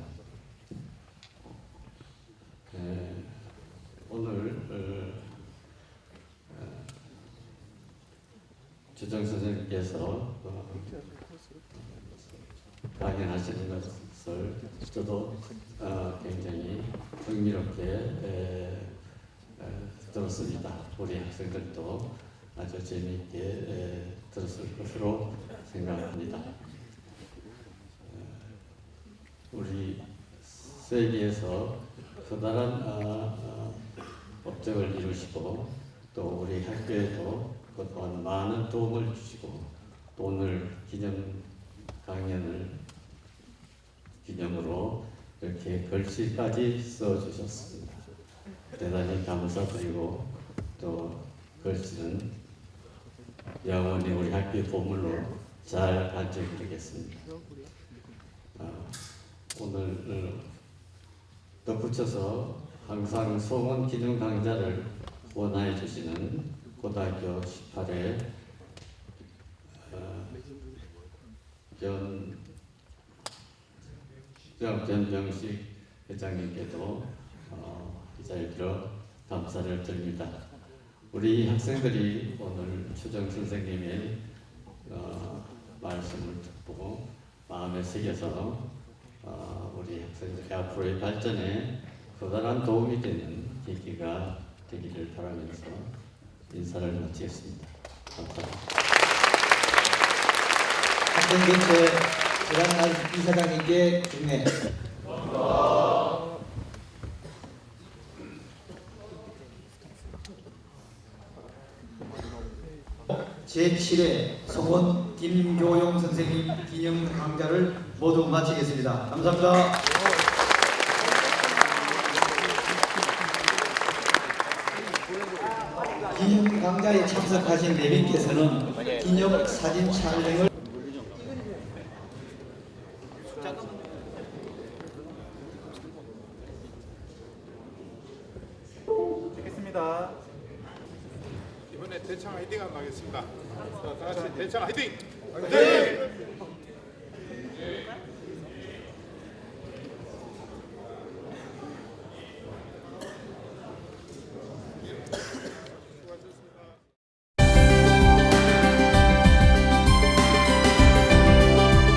오늘 주정 선생님께서 강연하시는 것을 저도 굉장히 흥미롭게 들었습니다. 우리 학생들도 아주 재미있게 들었을 것으로 생각합니다. 우리 세계에서 커다란 업적을 이루시고 또 우리 학교에도 그동안 많은 도움을 주시고 또 오늘 기념 강연을 기념으로 이렇게 글씨까지 써주셨습니다. 대단히 감사드리고 또 글씨는 영원히 우리 학교의 보물로 잘 간직드리겠습니다. 오늘 덧붙여서 항상 송원 기념 강좌를 원하여 주시는 고등학교 18회 변병식 회장님께도 이 자리로 감사를 드립니다. 우리 학생들이 오늘 추정 선생님의 말씀을 듣고 마음에 새겨서 우리 학생들의 앞으로의 발전에 커다란 도움이 되는 계기가 되기를 바라면서 인사를 마치겠습니다. 감사합니다. 학생경제 조장날 이사장님께 중례. 제7회 송원 김교용 선생님 기념 강좌를 모두 마치겠습니다. 감사합니다. 기념 강좌에 참석하신 내빈께서는 기념 사진 촬영을 찍겠습니다. 이번에 대창 화이팅 한번 하겠습니다. 자, 다 같이 대창 화이팅! 화이팅!